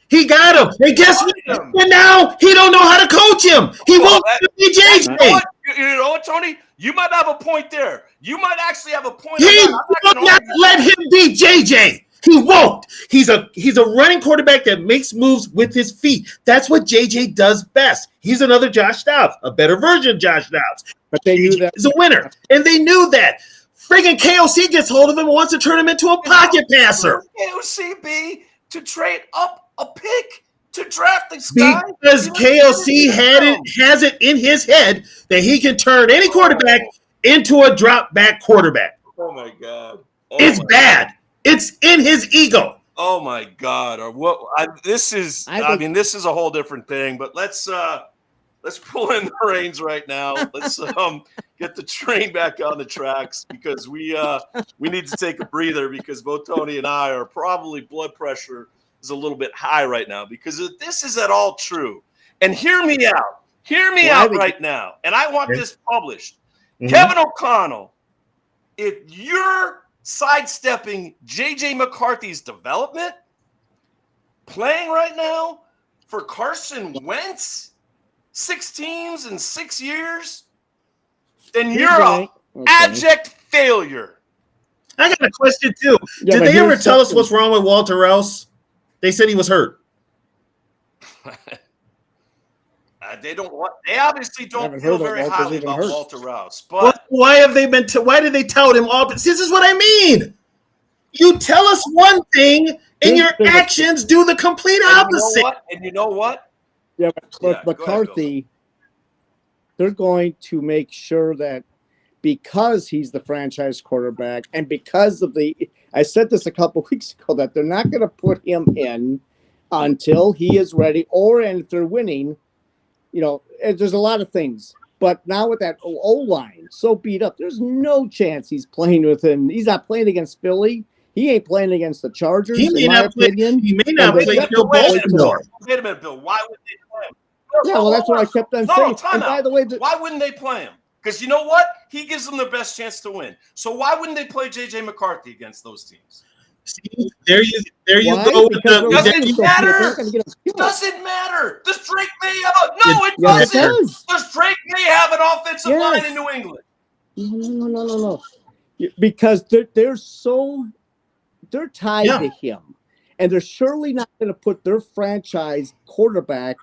He got him. And guess what? And now he don't know how to coach him. He won't be JJ. You know what, Tony? You might have a point there. You might actually have a point. He will not let him be JJ. He won't. He's a running quarterback that makes moves with his feet. That's what JJ does best. He's another Josh Dobbs, a better version of Josh Dobbs. But they knew that. He's a winner, and they knew that. Friggin' KOC gets hold of him and wants to turn him into a pocket passer. KOC be to trade up a pick to draft this guy? Because KOC has it in his head that he can turn any quarterback into a drop back quarterback. Oh my God. It's bad. It's in his ego. Oh my God! Or what? This is a whole different thing. But let's let's pull in the reins right now. Let's get the train back on the tracks because we need to take a breather because both Tony and I are probably blood pressure is a little bit high right now because if this is at all true, and hear me out right now, and I want this published. Kevin O'Connell, if you're sidestepping J.J. McCarthy's development, playing right now for Carson Wentz, 6 teams in 6 years, then you're an abject failure. I got a question too. Yeah, Did they ever tell us what's wrong with Walter Rouse? They said he was hurt. They obviously don't feel very highly about Walter Rouse. But why have they been? Why did they tout him all? This is what I mean. You tell us one thing, and your actions do the complete opposite. And you know what? Yeah, but McCarthy, they're going to make sure that because he's the franchise quarterback and because of I said this a couple weeks ago, that they're not going to put him in until he is ready, and if they're winning, there's a lot of things. But now with that O-line so beat up, there's no chance he's playing with him. He's not playing against Philly. He ain't playing against the Chargers, He may not play Bill Baltimore. Wait a minute, Bill. Why would they play him? Yeah, well, that's what I kept on saying. And by the way, why wouldn't they play him? Because you know what? He gives them the best chance to win. So why wouldn't they play J.J. McCarthy against those teams? See, there you go. Doesn't matter. Doesn't matter. Does Drake may have it doesn't. Does Drake may have an offensive line in New England? No. Because they're tied to him, and they're surely not going to put their franchise quarterback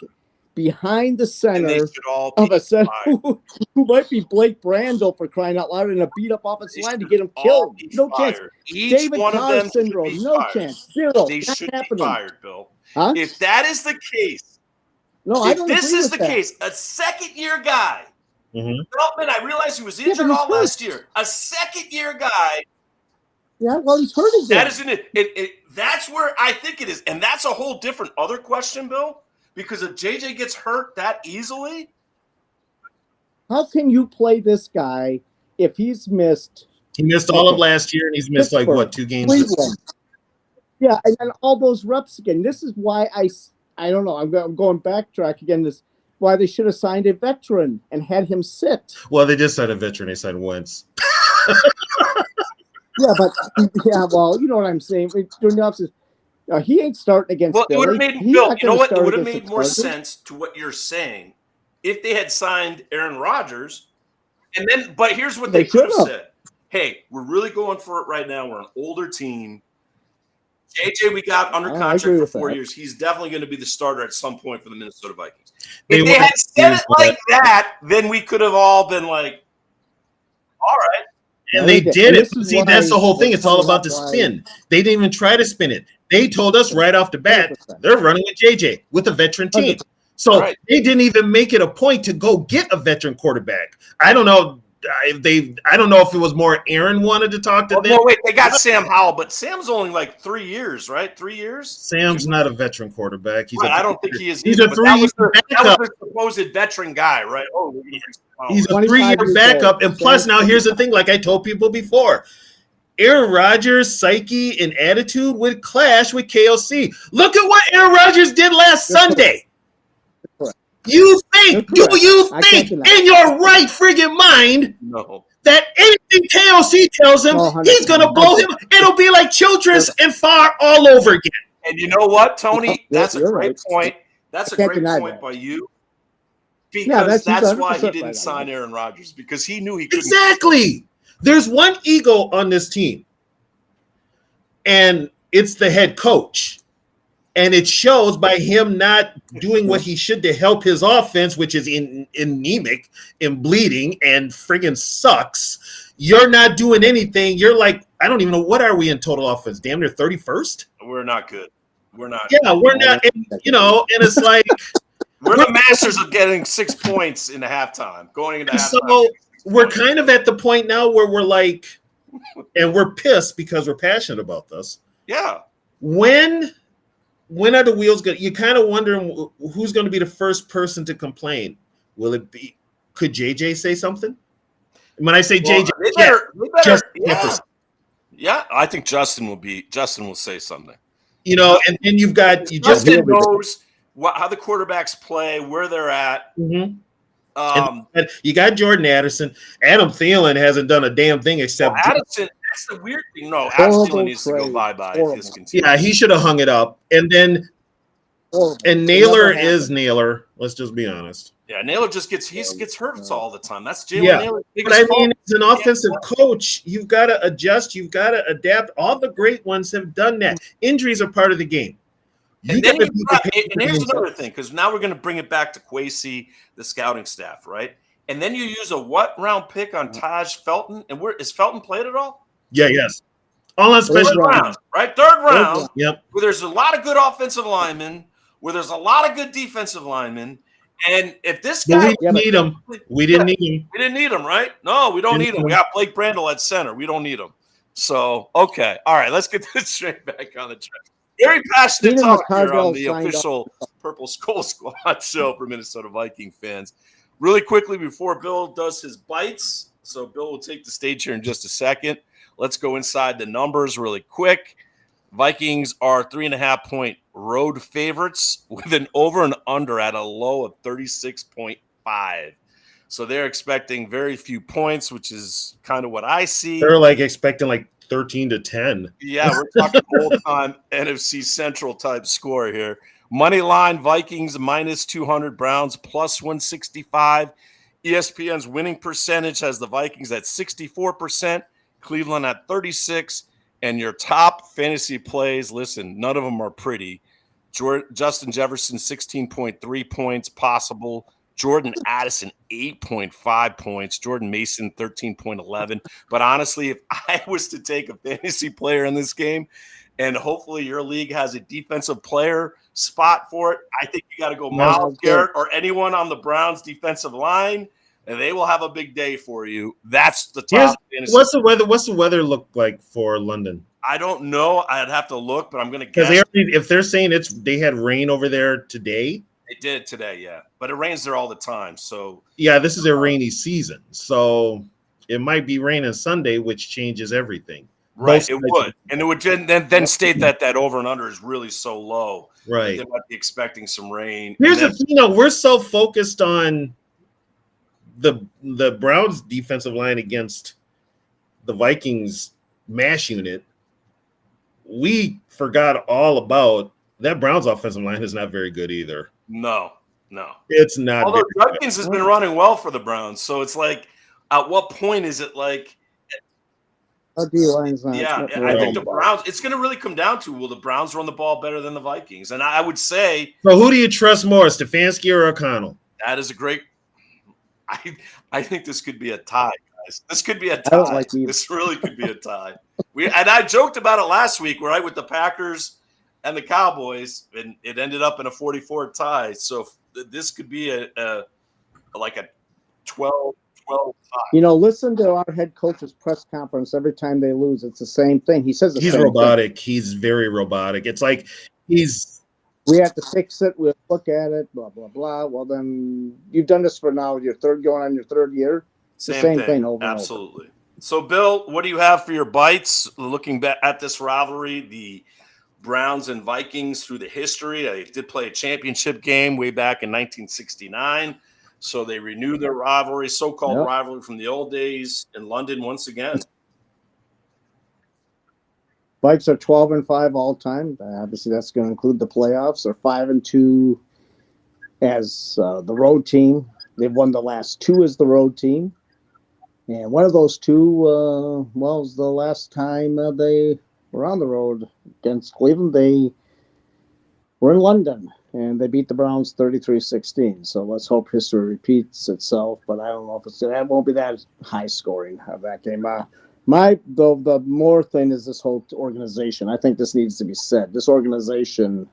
behind the center of a center who might be Blake Brandel, for crying out loud, in a beat up offensive line to get him killed. No chance. David Carr syndrome. No chance. Zero. They should be fired, Bill. Huh? If that is the case, this is the case, a second-year guy. Development, I realize he was injured all last year. A second-year guy. Yeah, well, he's hurt again. That isn't it. That's where I think it is, and that's a whole different other question, Bill. Because if JJ gets hurt that easily, how can you play this guy if he's missed? He missed all of last year, and he's missed like what, 2 games? Yeah, and then all those reps again. This is why I don't know. I'm going backtrack again. This why they should have signed a veteran and had him sit. Well, they just signed a veteran. They signed Wentz. Well, you know what I'm saying. During the offseason, he ain't starting against Philly. It would have made Bill. You know what? It would have made more sense to what you're saying if they had signed Aaron Rodgers, and then. But here's what they could have said: "Hey, we're really going for it right now. We're an older team. JJ, we got under contract for 4 years. He's definitely going to be the starter at some point for the Minnesota Vikings. If they had said it like that, then we could have all been like, all right." And they did it. See, that's the whole thing. It's all about the spin. They didn't even try to spin it. They told us right off the bat, they're running with JJ with a veteran team. So they didn't even make it a point to go get a veteran quarterback. I don't know if it was more Aaron wanted to talk to them. No, wait, they got Sam Howell, but Sam's only like 3 years, right? 3 years? Sam's not a veteran quarterback. I don't think he is. He's a 3-year backup. That was the supposed veteran guy, right? He's a 3-year backup. And plus, now here's the thing, like I told people before, Aaron Rodgers' psyche and attitude would clash with KOC. Look at what Aaron Rodgers did last Sunday. You think, do you think in your right friggin' mind that anything KOC tells him, he's going to blow him? It'll be like Childress and Farr all over again. And you know what, Tony? That's a great point. That's a great point by you. Because that's why he didn't sign Aaron Rodgers, because he knew he couldn't. Exactly. There's one ego on this team, and it's the head coach. And it shows by him not doing what he should to help his offense, which is anemic and bleeding and friggin' sucks. You're not doing anything. You're like, I don't even know, what are we in total offense? Damn near 31st? We're not good. We're not. Yeah, we're not. And, and it's like. We're the masters of getting 6 points in the halftime, going into halftime. So we're kind of at the point now where we're like, and we're pissed because we're passionate about this. Yeah. When are the wheels going? You kind of wondering who's going to be the first person to complain. Will it be? Could JJ say something? When I say Well, JJ, they better, Justin yeah. Jefferson. Yeah, I think Justin will say something. You know, and then you've got Justin knows how the quarterbacks play, where they're at. Mm-hmm. You got Jordan Addison. Adam Thielen hasn't done a damn thing except Addison. That's the weird thing. No, Adam Thielen needs to go bye-bye if this continues. Yeah, he should have hung it up. And then Naylor is Naylor. Let's just be honest. Yeah, Naylor just gets hurt all the time. That's Jalen Naylor's biggest fault. But I mean, as an offensive coach, you've got to adjust. You've got to adapt. All the great ones have done that. Injuries are part of the game. And here's another thing, because now we're going to bring it back to Kwesi, the scouting staff, right? And then you use a what round pick on Taj Felton? And is Felton played at all? Yeah, yes. All on special round, right? Third round. Yep. Where there's a lot of good offensive linemen, where there's a lot of good defensive linemen. And if this guy, we didn't need him. We didn't need him. We didn't need him, right? No, we don't need him. We got Blake Brandel at center. We don't need him. So, okay. All right, let's get this straight back on the track. Very passionate talk here on the official Purple Skull Squad show for Minnesota Viking fans. Really quickly before Bill does his bites, so Bill will take the stage here in just a second. Let's go inside the numbers really quick. Vikings are 3.5-point road favorites with an over and under at a low of 36.5. So they're expecting very few points, which is kind of what I see. They're like expecting like 13-10. Yeah, we're talking old-time NFC Central type score here. Money line Vikings minus 200, Browns plus 165. ESPN's winning percentage has the Vikings at 64%, Cleveland at 36%. And your top fantasy plays, listen, none of them are pretty. Justin Jefferson, 16.3 points possible. Jordan Addison, 8.5 points. Jordan Mason, 13.11. But honestly, if I was to take a fantasy player in this game, and hopefully your league has a defensive player spot for it, I think you got to go Myles Garrett or anyone on the Browns defensive line, and they will have a big day for you. That's the top fantasy. What's the weather look like for London? I don't know. I'd have to look, but I'm going to guess. If they're saying they had rain over there today. They did today, yeah. But it rains there all the time. So yeah, this is a rainy season. So it might be raining Sunday, which changes everything. Right, it would. And it would then state that over and under is really so low. Right. They might be expecting some rain. Here's the thing, we're so focused on the Browns defensive line against the Vikings mash unit. We forgot all about that. Browns offensive line is not very good either. No. It's not. Although Judkins has been running well for the Browns. So it's like, at what point is it like? I think the Browns, it's going to really come down to, will the Browns run the ball better than the Vikings? And I would say. So who do you trust more, Stefanski or O'Connell? That is a great. I think this could be a tie, guys. This could be a tie. This really could be a tie. And I joked about it last week, right, with the Packers and the Cowboys, and it ended up in a 44 tie. So this could be a 12 tie. Listen to our head coach's press conference every time they lose. It's the same thing. He says he's robotic. He's very robotic. It's like we have to fix it. We'll look at it, blah, blah, blah. Well, then you've done this for now. Going on your third year. It's the same thing over Absolutely. And over. So, Bill, what do you have for your bites? Looking back at this rivalry, the Browns and Vikings through the history. They did play a championship game way back in 1969. So they renewed their rivalry, so-called rivalry from the old days in London once again. Vikes are 12-5 all time. Obviously, that's going to include the playoffs. They're 5-2 as the road team. They've won the last two as the road team, and one of those two, was the last time they were on the road against Cleveland. They were in London, and they beat the Browns 33-16. So let's hope history repeats itself. But I don't know if that won't be that high scoring of that game. The more thing is this whole organization. I think this needs to be said. This organization,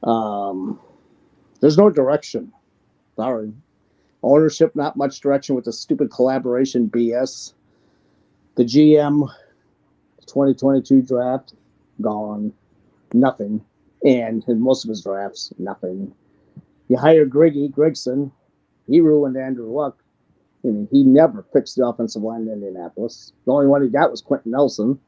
there's no direction. Sorry. Ownership, not much direction with the stupid collaboration BS. The GM 2022 draft, gone. Nothing. And in most of his drafts, nothing. You hire Gregson, he ruined Andrew Luck. I mean, he never fixed the offensive line in Indianapolis. The only one he got was Quentin Nelson.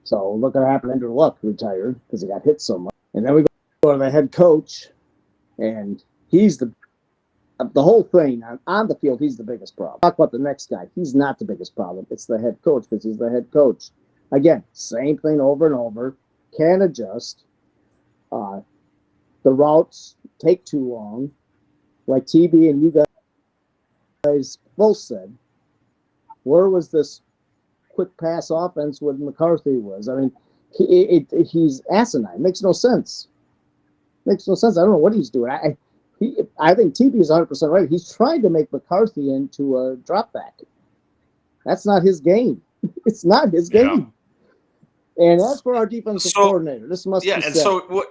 So look what happened. Andrew Luck retired because he got hit so much. And then we go to the head coach, and he's the whole thing on the field. He's the biggest problem. Talk about the next guy. He's not the biggest problem. It's the head coach because he's the head coach. Again, same thing over and over. Can't adjust. The routes take too long. Like TB and you guys both said, where was this quick pass offense when McCarthy was? I mean, he's asinine. Makes no sense. Makes no sense. I don't know what he's doing. I think TB is 100% right. He's trying to make McCarthy into a drop back. That's not his game. It's not his game. And as for our defensive coordinator, this must be said. And so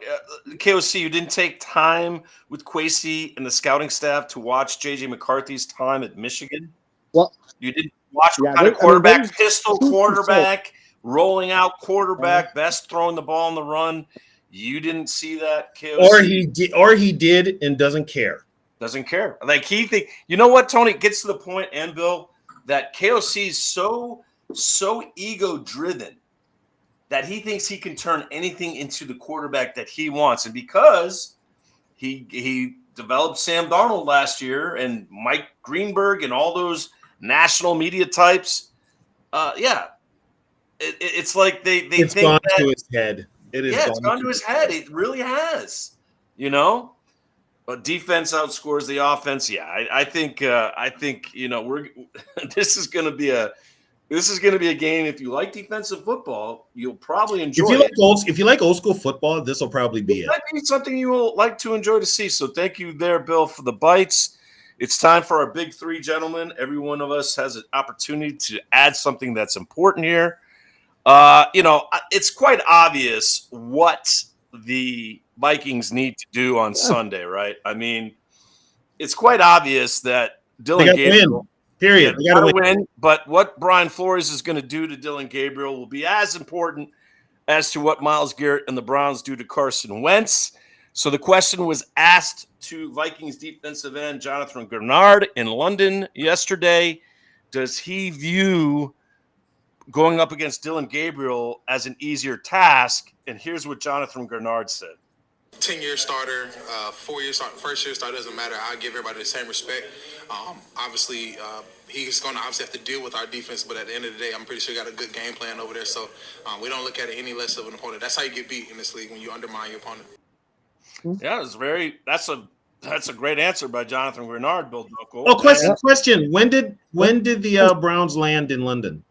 KOC, you didn't take time with Kwesi and the scouting staff to watch J.J. McCarthy's time at Michigan? Well, you didn't watch what kind of quarterback, pistol quarterback, rolling out quarterback, best throwing the ball on the run. You didn't see that, KOC? Or he did and doesn't care. Doesn't care. Like he think, you know what, Tony? It gets to the point, and Bill, that KOC is so ego-driven that he thinks he can turn anything into the quarterback that he wants. And because he developed Sam Darnold last year and Mike Greenberg and all those national media types, it's like they it's think gone that, to his head. It's gone to his head. It really has, But defense outscores the offense. Yeah, I think we're this is going to be a game. If you like defensive football, you'll probably enjoy it. If you like old school football, this will probably be it. Might be something you will like to enjoy to see. So thank you there, Bill, for the bites. It's time for our big three, gentlemen. Every one of us has an opportunity to add something that's important here. It's quite obvious what the Vikings need to do on Sunday, right? I mean, it's quite obvious that Dylan Gabriel. Period. They got to win. But what Brian Flores is going to do to Dylan Gabriel will be as important as to what Myles Garrett and the Browns do to Carson Wentz. So the question was asked to Vikings defensive end Jonathan Grenard in London yesterday. Does he view going up against Dylan Gabriel as an easier task? And here's what Jonathan Grenard said. 10-year starter, 4-year starter, first-year starter, doesn't matter. I give everybody the same respect. Obviously, he's going to obviously have to deal with our defense, but at the end of the day, I'm pretty sure he got a good game plan over there. So we don't look at it any less of an opponent. That's how you get beat in this league, when you undermine your opponent. Yeah, that's a great answer by Jonathan Grenard, Bill Dunkle. Oh, question. When did the Browns land in London?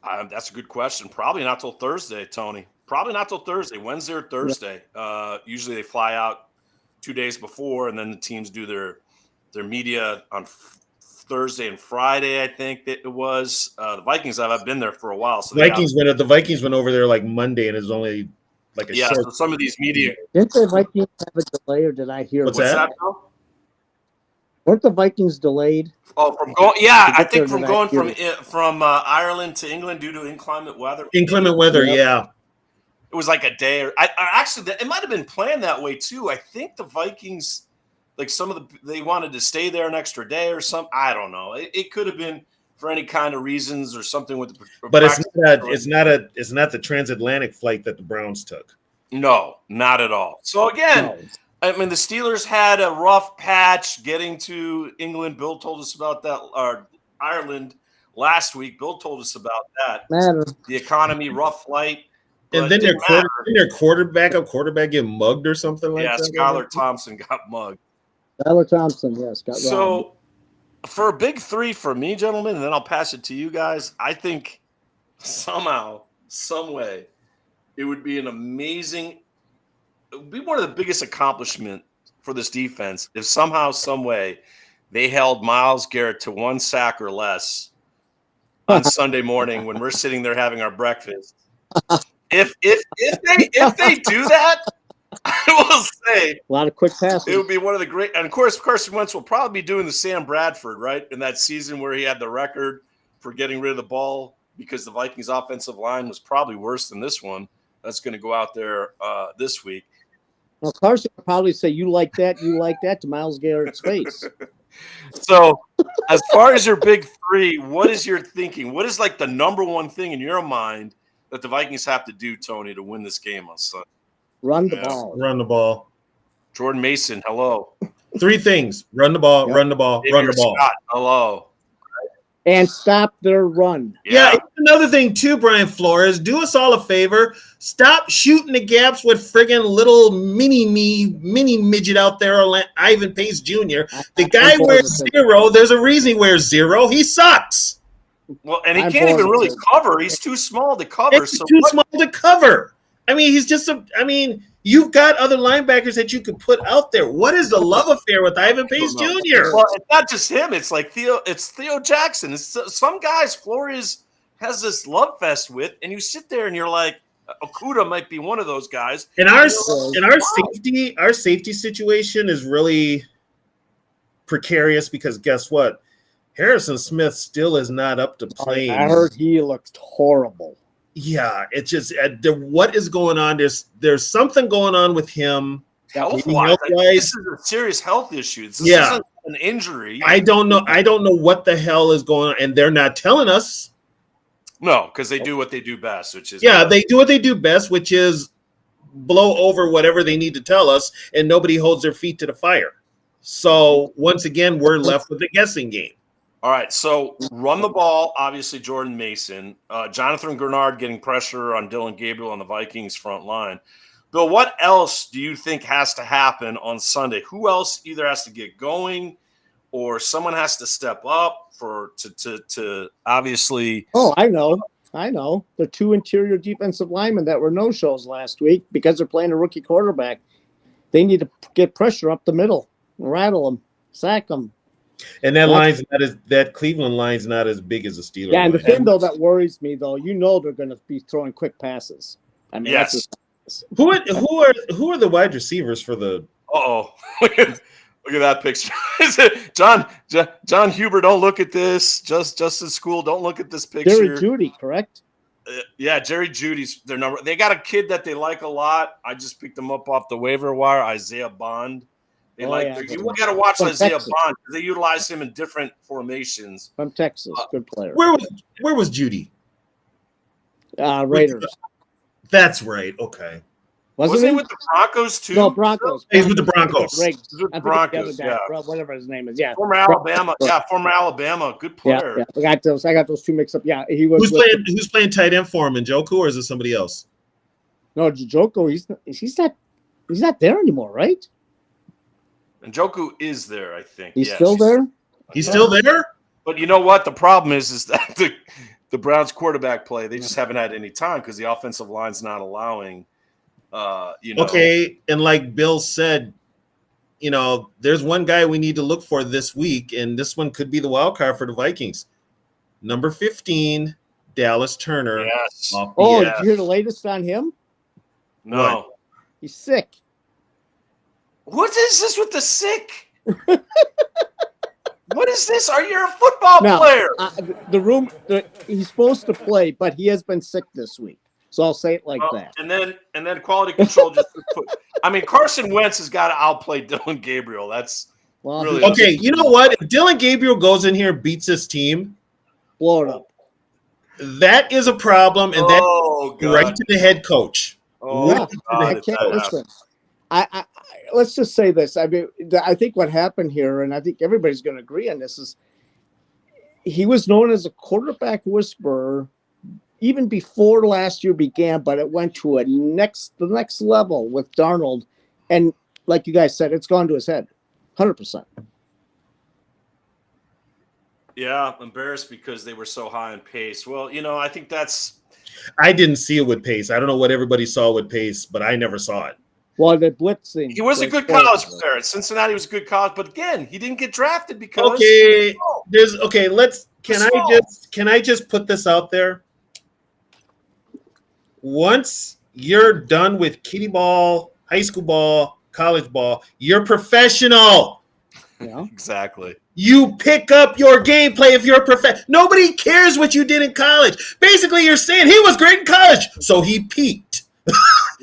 That's a good question. Probably not till Thursday, Tony. Probably not till Thursday, Wednesday or Thursday. Usually they fly out 2 days before, and then the teams do their media on Thursday and Friday, I think that it was. The Vikings have been there for a while. So the Vikings went over there like Monday, and it was only like a short. So some of these media. Didn't the Vikings have a delay, or did I hear? What's that? Weren't the Vikings delayed? Oh, from going? Yeah, I think from going from Ireland to England due to inclement weather. Inclement weather, yeah. It was like a day, or actually, it might have been planned that way too. I think the Vikings, like they wanted to stay there an extra day or something. I don't know. It could have been for any kind of reasons or something with the. But it's not the transatlantic flight that the Browns took. No, not at all. So again, I mean, the Steelers had a rough patch getting to England. Bill told us about that, or Ireland last week. Bill told us about that. The economy, rough flight. And then their quarterback get mugged or something like that. Yeah, Skylar Thompson got mugged. Skylar Thompson, yes. So for a big three for me, gentlemen, and then I'll pass it to you guys, I think somehow, some way, it would be one of the biggest accomplishments for this defense if somehow, some way, they held Myles Garrett to 1 sack or less on Sunday morning when we're sitting there having our breakfast. If they do that, I will say a lot of quick passes. It would be one of the great, and of course, Carson Wentz will probably be doing the Sam Bradford, right, in that season where he had the record for getting rid of the ball because the Vikings' offensive line was probably worse than this one. That's going to go out there this week. Well, Carson would probably say, you like that to Myles Garrett's face. So, as far as your big three, what is your thinking? What is like the number one thing in your mind that the Vikings have to do, Tony, to win this game on Sunday? Run the ball. Run the ball. Jordan Mason, hello. 3 things. Run the ball, run the ball, run the ball. Scott, hello. And stop their run. Yeah, another thing too, Brian Flores. Do us all a favor. Stop shooting the gaps with friggin' little mini midget out there, Ivan Pace Jr. The guy wears 0. There's a reason he wears 0. He sucks. Well, and he can't even really cover. He's too small to cover. He's too small to cover. I mean, he's just you've got other linebackers that you could put out there. What is the love affair with Ivan Pace Jr.? Well, it's not just him. It's like Theo Jackson. It's some guys Flores has this love fest with, and you sit there and you're like, Okuda might be one of those guys. And our safety situation is really precarious because guess what? Harrison Smith still is not up to playing. I heard he looked horrible. Yeah, it's just what is going on? There's something going on with him. Health-wise, this is a serious health issue. This isn't an injury. I don't know what the hell is going on, and they're not telling us. No, because they do what they do best, which is they do what they do best, which is blow over whatever they need to tell us, and nobody holds their feet to the fire. So once again, we're left with the guessing game. All right, so run the ball, obviously Jordan Mason. Jonathan Grenard getting pressure on Dylan Gabriel on the Vikings front line. Bill, what else do you think has to happen on Sunday? Who else either has to get going or someone has to step up to obviously – Oh, I know. The 2 interior defensive linemen that were no-shows last week because they're playing a rookie quarterback. They need to get pressure up the middle, rattle them, sack them. And that Cleveland line's not as big as the Steelers. Yeah, and the thing though that worries me though, they're going to be throwing quick passes. I mean, yes. Who are the wide receivers for the? Look at that picture. Is it John Huber? Don't look at this. Just in school. Don't look at this picture. Jerry Jeudy, correct? Yeah, Jerry Judy's their number. They got a kid that they like a lot. I just picked him up off the waiver wire. Isaiah Bond. You got to watch Isaiah Bond because they utilize him in different formations. From Texas, good player. Where was Judy? Raiders. That's right. Okay. Wasn't he with the Broncos too? No, Broncos. He's with the Broncos. He's with the Broncos. Guy, whatever his name is. Yeah. Former Alabama. Yeah, former Alabama. Good player. Yeah. I got those two mixed up. Yeah, he was. Who's playing tight end for him? Njoku, or is it somebody else? No, Njoku. He's not there anymore, right? Njoku is there, I think. He's still there? He's still there? But you know what? The problem is that the Browns quarterback play, they just haven't had any time because the offensive line's not allowing, Okay, and like Bill said, there's one guy we need to look for this week, and this one could be the wild card for the Vikings. Number 15, Dallas Turner. Yes. Did you hear the latest on him? No. What? He's sick. What is this with the sick? What is this? Are you a football player? He's supposed to play, but he has been sick this week. So I'll say it like that. And then quality control just Carson Wentz has got to outplay Dylan Gabriel. That's really okay. You know what? If Dylan Gabriel goes in here and beats his team, blow it up. That is a problem, and that's right to the head coach. I can't listen. I let's just say this. I mean, I think what happened here, and I think everybody's going to agree on this, is he was known as a quarterback whisperer even before last year began, but it went to the next level with Darnold, and like you guys said, it's gone to his head, 100%. Yeah, embarrassed because they were so high in pace. Well, I think I didn't see it with pace. I don't know what everybody saw with pace, but I never saw it. Well, the blitzing. He was a good college player. At Cincinnati was a good college, but again, he didn't get drafted because Can I just put this out there? Once you're done with kiddie ball, high school ball, college ball, you're professional. Yeah, exactly. You pick up your gameplay if you're a professional. Nobody cares what you did in college. Basically, you're saying he was great in college, so he peaked.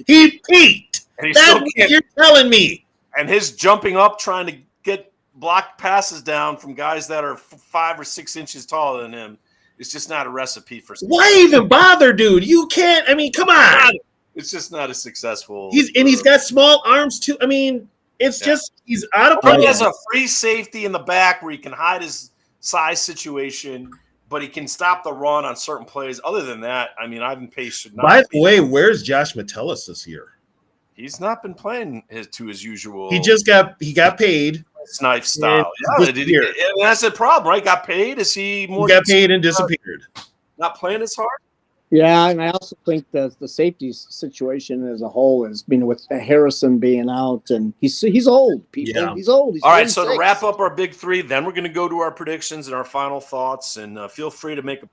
He peaked. And he That's still what can't. you're telling me. And his jumping up, trying to get blocked passes down from guys that are 5 or 6 inches taller than him, is just not a recipe for success. Why even bother, dude? You can't. I mean, come on. It's just not a successful. He's got small arms too. I mean, it's just he's out of He place. has a free safety in the back where he can hide his size situation, but he can stop the run on certain plays. Other than that, I mean, Ivan Pace should not. By the way, where's Josh Metellus this year? He's not been playing to his usual. He got paid. Snipe style. Yeah, and that's the problem, right? Got paid. Is he more? He got paid and disappeared. Not playing as hard. Yeah, and I also think that the safety situation as a whole is, with Harrison being out, and he's old. People, Yeah. he's old. He's All right, so 36. to wrap up our big three, then we're going to go to our predictions and our final thoughts, and feel free to make a.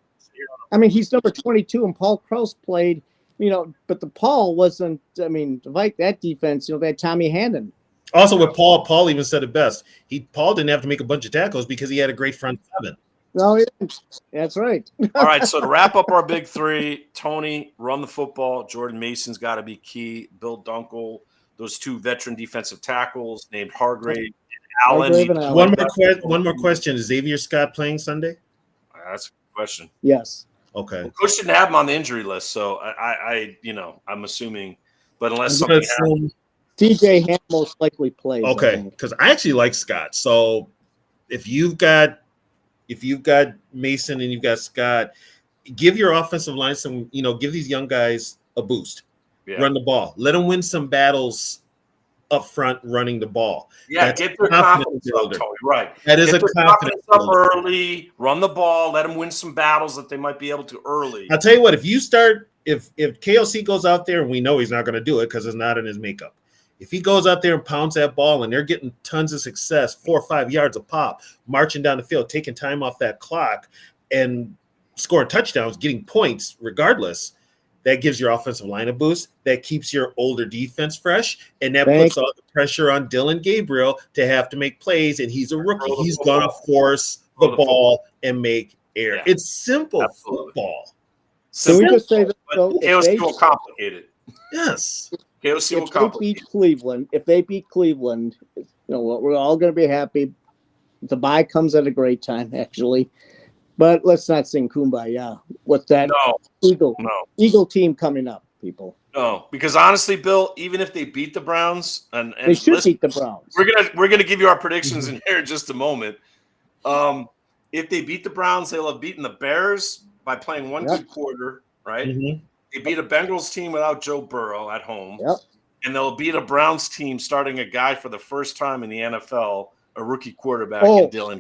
I mean, he's number 22, and Paul Krause played. But the Paul wasn't. I mean, like that defense. They had Tommy Hannon. Also, with Paul even said it best. Paul didn't have to make a bunch of tackles because he had a great front seven. No, he didn't. That's right. All right, so to wrap up our big three, Tony, run the football. Jordan Mason's got to be key. Bill Dunkel, those 2 veteran defensive tackles named Hargrave and Allen. Hargrave and Allen. One more question. Is Xavier Scott playing Sunday? That's a good question. Yes. Okay. Well, Coach didn't have him on the injury list, so I'm assuming, but unless something happens. TJ Ham most likely plays. Okay, because I actually like Scott. So if you've got Mason and you've got Scott, give your offensive line some, give these young guys a boost. Yeah. Run the ball. Let them win some battles up front running the ball. Yeah, That's get their confidence up, Tony. Right. That is get a their confidence up builder. early, run the ball, let them win some battles that they might be able to early. I'll tell you what, if KLC goes out there, and we know he's not going to do it because it's not in his makeup. If he goes out there and pounds that ball and they're getting tons of success, 4 or 5 yards a pop, marching down the field, taking time off that clock and scoring touchdowns, getting points regardless, that gives your offensive line a boost. That keeps your older defense fresh, and that puts all the pressure on Dylan Gabriel to have to make plays, and he's a rookie. He's going to force the ball and make air. Yeah. It's simple football. Can we just say that? KOC will complicate it. Yes. KOC will if they beat Cleveland, we're all going to be happy. The bye comes at a great time, actually. But let's not sing Kumbaya with that Eagle team coming up, people. No, because honestly, Bill, even if they beat the Browns, and they should beat the Browns. We're gonna give you our predictions in here in just a moment. If they beat the Browns, they'll have beaten the Bears by playing one good quarter, right? Mm-hmm. They beat a Bengals team without Joe Burrow at home. Yep. And they'll beat a Browns team starting a guy for the first time in the NFL, a rookie quarterback in Dylan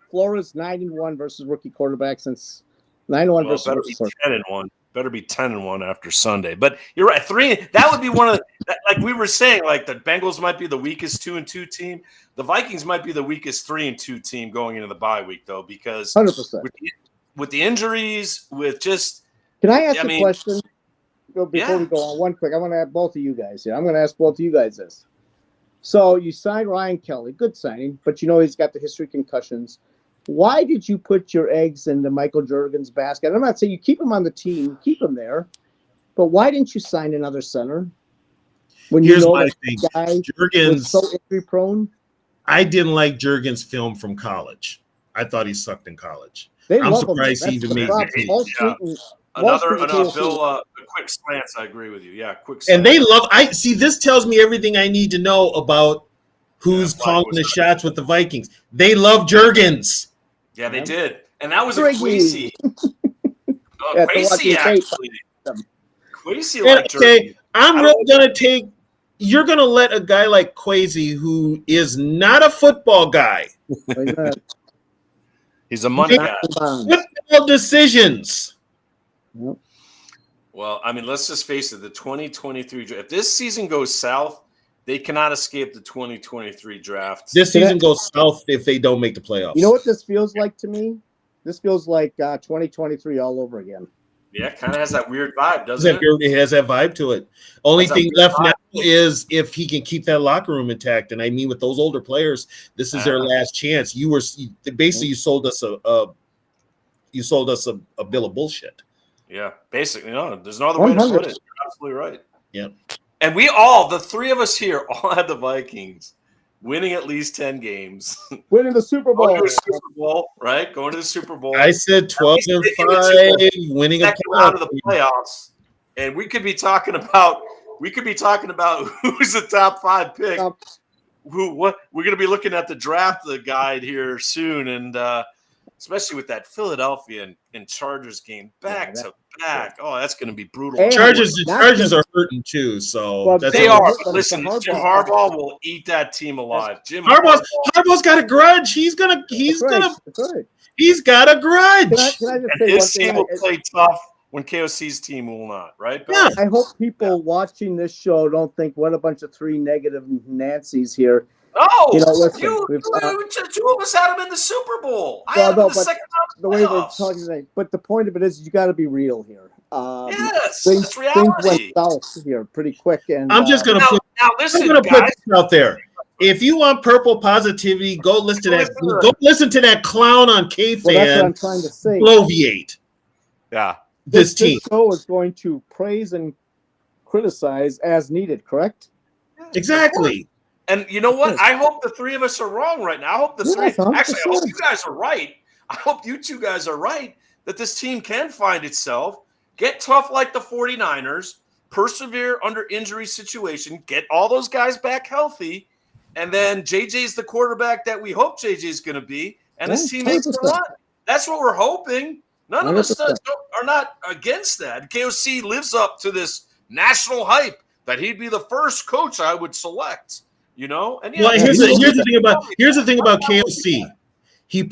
Flores 9-1 versus rookie quarterback since 9-1 versus better be 10-1. Better be 10-1 after Sunday. But you're right. 3 that would be one of like we were saying, like the Bengals might be the weakest 2-2 team. The Vikings might be the weakest 3-2 team going into the bye week, though, because 100%. With the injuries, with just can I ask a question before we go on? One quick. I want to ask both of you guys here. I'm going to ask both of you guys this. So you signed Ryan Kelly, good signing, but he's got the history of concussions. Why did you put your eggs in the Michael Juergens basket? I'm not saying you keep him on the team, keep him there, but why didn't you sign another center? When Here's you know my that thing. guy Juergens was so injury prone. I didn't like Juergens' film from college. I thought he sucked in college. I'm surprised he even made it. Another Bill, a quick slants. I agree with you. Yeah, quick slants. And they love. I see. This tells me everything I need to know about who's calling the shots with the Vikings. They love Juergens. Yeah, they did, and that was a Kwesi. Kwesi actually. Kwesi liked Juergens. I'm really gonna take. You're gonna let a guy like Kwesi, who is not a football guy. He's a money guy. Football decisions. Yep. Well, I mean, let's just face it. The 2023 draft. If this season goes south, they cannot escape the 2023 draft. This season goes south if they don't make the playoffs. You know what this feels like to me? This feels like 2023 all over again. Yeah, kind of has that weird vibe, doesn't it? It has that vibe to it. Only thing left now is if he can keep that locker room intact. And I mean, with those older players, this is their last chance. You sold us a bill of bullshit. Yeah, basically, no. There's no other way to put it. You're absolutely right. Yep. And the three of us here, all had the Vikings winning at least 10 games. Winning the Super Going Bowl. to a Super Bowl, right? Going to the Super Bowl. I said 12-5, winning a second round of the playoffs. And we could be talking about who's the top 5 pick. We're going to be looking at the draft guide here soon, and especially with that Philadelphia and Chargers game back to back. Oh, that's going to be brutal. And Chargers are hurting too, so they are. Listen, Jim Harbaugh will eat that team alive. Harbaugh's got a grudge. He's got a grudge. Can I just and say his team will play tough when KOC's team will not, right? Bill? Yeah. I hope people watching this show don't think what a bunch of 3 negative Nancys here. Oh, listen, two of us had him in the Super Bowl. I had him in the second round of the way we're playoffs. talking today. But the point of it is, you got to be real here. Yes, things that's reality. went south here pretty quick. And I'm just gonna put this out there. If you want purple positivity, go listen to that. Go listen to that clown on KFan. Well, that's what I'm trying to say. Bloviate. Yeah, this team. This show is going to praise and criticize as needed. Correct? Exactly. And you know what? I hope the three of us are wrong right now. I hope I hope you guys are right. I hope you two guys are right that this team can find itself, get tough like the 49ers, persevere under injury situation, get all those guys back healthy, and then JJ's the quarterback that we hope JJ's going to be, and this team makes a run. That's what we're hoping. None of us are not against that. KOC lives up to this national hype that he'd be the first coach I would select. You know, and here's the thing about KOC. He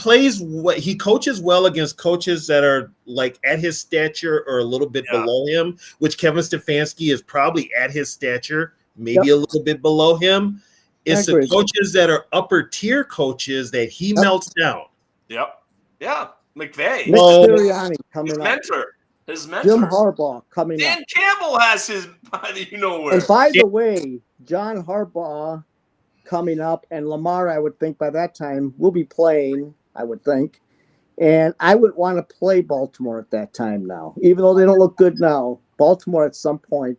coaches well against coaches that are like at his stature or a little bit below him, which Kevin Stefanski is probably at his stature, maybe a little bit below him. It's the coaches that are upper tier coaches that he melts down. Yep. Yeah. McVay. Nick Sirianni coming His mentor. Jim Harbaugh coming Dan up. Campbell has his where. And by the way, John Harbaugh coming up, and Lamar, I would think by that time, will be playing, I would think. And I would want to play Baltimore at that time now. Even though they don't look good now, Baltimore at some point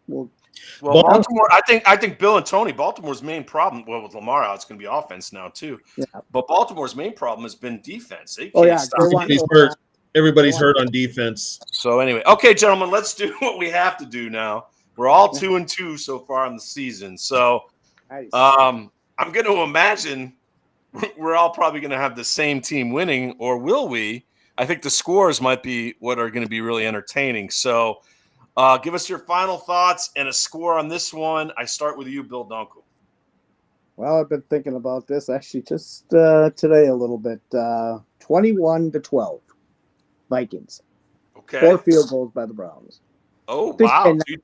will. Well, Baltimore, I think Bill and Tony, Baltimore's main problem, with Lamar out, it's going to be offense now too. Yeah. But Baltimore's main problem has been defense. They can't stop. Everybody's hurt on defense. So anyway, okay, gentlemen, let's do what we have to do now. We're all 2-2 so far in the season. So I'm going to imagine we're all probably going to have the same team winning, or will we? I think the scores might be what are going to be really entertaining. So give us your final thoughts and a score on this one. I start with you, Bill Dunkel. Well, I've been thinking about this actually just today a little bit. 21-12, Vikings. Okay. 4 field goals by the Browns. Oh, wow. Do you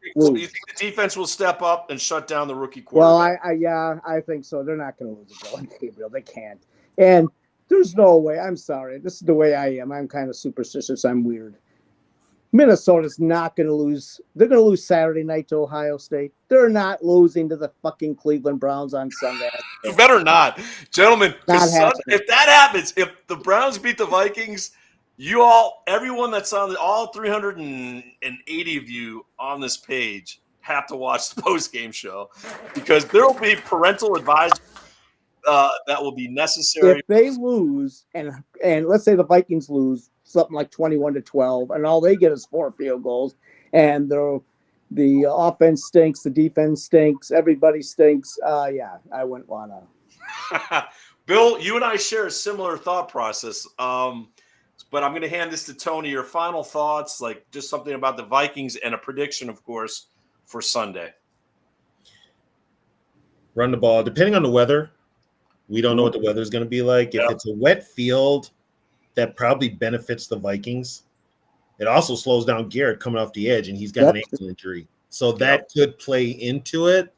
think the defense will step up and shut down the rookie quarterback? Well, I think so. They're not going to lose a goal in Gabriel. They can't. And there's no way. I'm sorry. This is the way I am. I'm kind of superstitious. I'm weird. Minnesota's not going to lose. They're going to lose Saturday night to Ohio State. They're not losing to the fucking Cleveland Browns on Sunday. You better not. Gentlemen, if that happens, if the Browns beat the Vikings, everyone that's on all 380 of you on this page have to watch the post-game show, because there will be parental advisory that will be necessary. If they lose, and let's say the Vikings lose something like 21-12, and all they get is 4 field goals, and the offense stinks, the defense stinks, everybody stinks. I wouldn't want to. Bill, you and I share a similar thought process. But I'm going to hand this to Tony. Your final thoughts, like just something about the Vikings and a prediction, of course, for Sunday. Run the ball. Depending on the weather, we don't know what the weather is going to be like. If it's a wet field, that probably benefits the Vikings. It also slows down Garrett coming off the edge, and he's got an ankle injury. So that could play into it.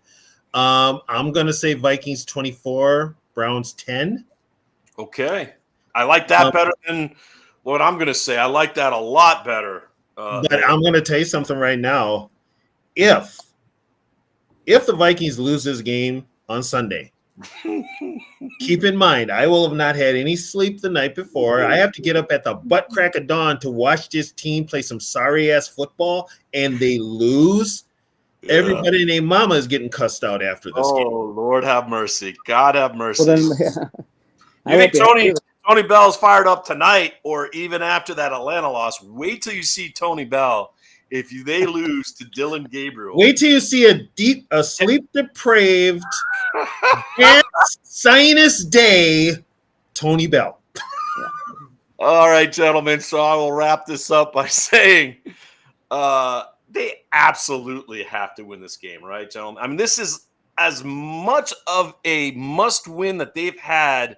I'm going to say Vikings 24, Browns 10. Okay. I like that better than what I'm going to say. I like that a lot better. But I'm going to tell you something right now. If the Vikings lose this game on Sunday, keep in mind, I will have not had any sleep the night before. I have to get up at the butt crack of dawn to watch this team play some sorry-ass football, and they lose. Everybody named Mama is getting cussed out after this game. Oh, Lord have mercy. God have mercy. Well, then, You think Tony Bell's fired up tonight or even after that Atlanta loss? Wait till you see Tony Bell if they lose to Dylan Gabriel. Wait till you see a sleep-deprived, sinus day Tony Bell. All right, gentlemen. So I will wrap this up by saying they absolutely have to win this game, right, gentlemen? I mean, this is as much of a must-win that they've had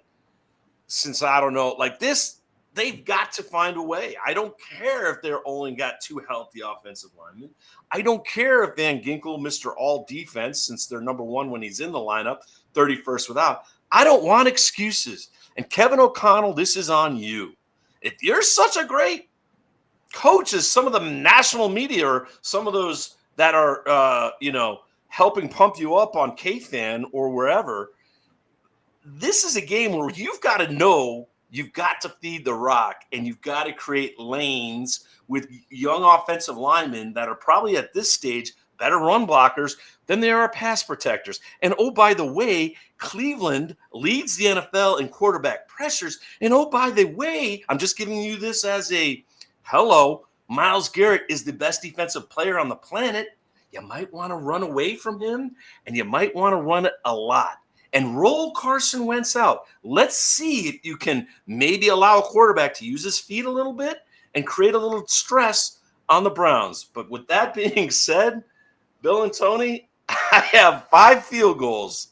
since, I don't know, like this. They've got to find a way. I don't care if they're only got 2 healthy offensive linemen. I don't care if Van Ginkel, Mr. All Defense, since they're number 1 when he's in the lineup, 31st without. I don't want excuses. And Kevin O'Connell, this is on you. If you're such a great coach as some of the national media or some of those that are, helping pump you up on KFan or wherever, this is a game where you've got to know you've got to feed the rock and you've got to create lanes with young offensive linemen that are probably at this stage better run blockers than they are pass protectors. And oh, by the way, Cleveland leads the NFL in quarterback pressures. And oh, by the way, I'm just giving you this as a hello. Myles Garrett is the best defensive player on the planet. You might want to run away from him, and you might want to run it a lot. And roll Carson Wentz out. Let's see if you can maybe allow a quarterback to use his feet a little bit and create a little stress on the Browns. But with that being said, Bill and Tony, I have 5 field goals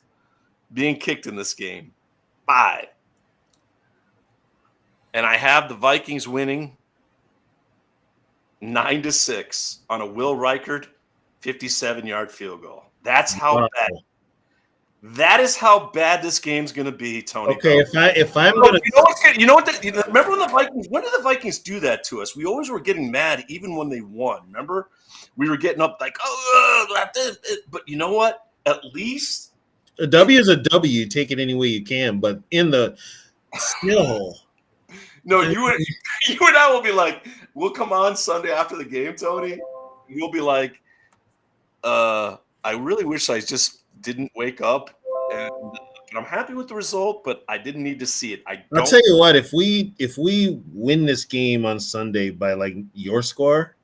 being kicked in this game. 5. And I have the Vikings winning 9-6 on a Will Reichard 57-yard field goal. That's how bad. That is how bad this game's going to be, Tony. Okay, if I'm going to, you know what? Remember when the Vikings? When did the Vikings do that to us? We always were getting mad, even when they won. Remember, we were getting up like, but you know what? At least a W is a W. Take it any way you can, but in the still. No, you and I will be like, we'll come on Sunday after the game, Tony. You'll be like, I really wish I just didn't wake up, and I'm happy with the result, but I didn't need to see it. I'll tell you what, if we win this game on Sunday by like your score,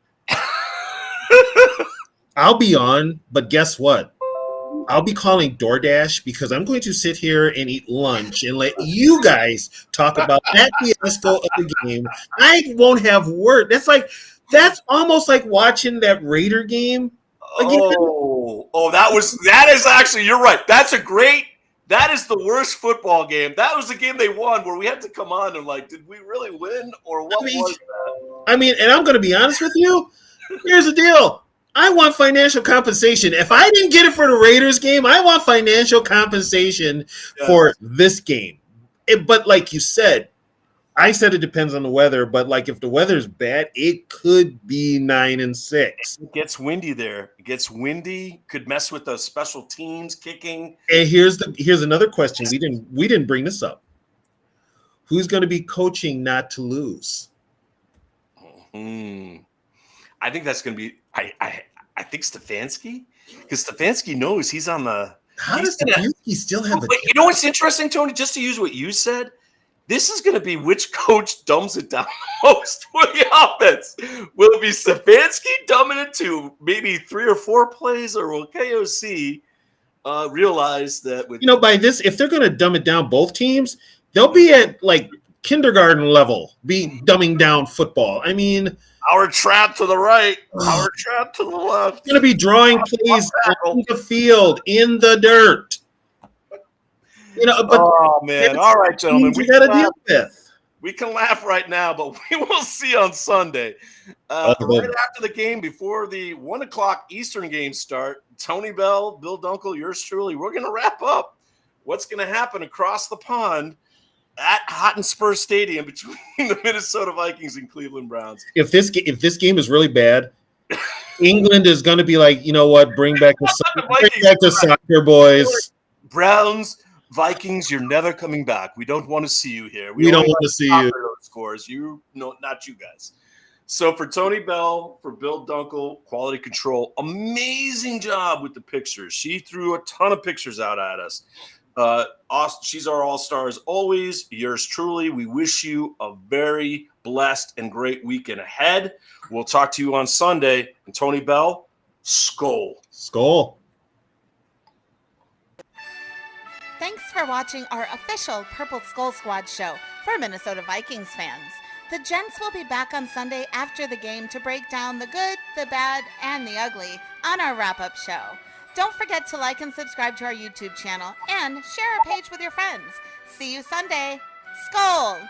I'll be on, but guess what? I'll be calling DoorDash because I'm going to sit here and eat lunch and let you guys talk about that fiasco of the game. I won't have word. That's almost like watching that Raider game again. That is actually, you're right. That is the worst football game. That was the game they won where we had to come on and like, did we really win or what was that? I mean, and I'm going to be honest with you. Here's the deal. I want financial compensation. If I didn't get it for the Raiders game, I want financial compensation for this game. But like you said, I said it depends on the weather, but like if the weather's bad, it could be 9-6. It gets windy there. It gets windy, could mess with the special teams kicking. And here's another question. We didn't bring this up. Who's going to be coaching not to lose? I think that's going to be I think Stefanski, because Stefanski knows he's on the. How does Stefanski still have a? You know what's interesting, Tony? Just to use what you said, this is going to be which coach dumbs it down most for the offense. Will it be Stefanski dumbing it to maybe 3 or 4 plays, or will KOC realize that with by this, if they're going to dumb it down, both teams, they'll be at like kindergarten level, be dumbing down football. I mean. Our trap to the right, our trap to the left. Going to be drawing plays on the field, in the dirt. But oh man! All right, gentlemen, we got to deal with. We can laugh right now, but we will see on Sunday. Right after the game, before the 1:00 Eastern game start, Tony Bell, Bill Dunkel, yours truly. We're going to wrap up what's going to happen across the pond at Hotspur Stadium between the Minnesota Vikings and Cleveland Browns. If this game is really bad, England is going to be like, you know what? Bring back the soccer boys. Browns, Vikings, you're never coming back. We don't want to see you here. We don't want to see you. Scores, not you guys. So for Tony Bell, for Bill Dunkel, quality control, amazing job with the pictures. She threw a ton of pictures out at us. She's our all-star as always. Yours truly. We wish you a very blessed and great weekend ahead. We'll talk to you on Sunday. And Tony Bell, Skol. Skol. Thanks for watching our official Purple Skull Squad show for Minnesota Vikings fans. The Gents will be back on Sunday after the game to break down the good, the bad, and the ugly on our wrap-up show. Don't forget to like and subscribe to our YouTube channel and share our page with your friends. See you Sunday. Skol!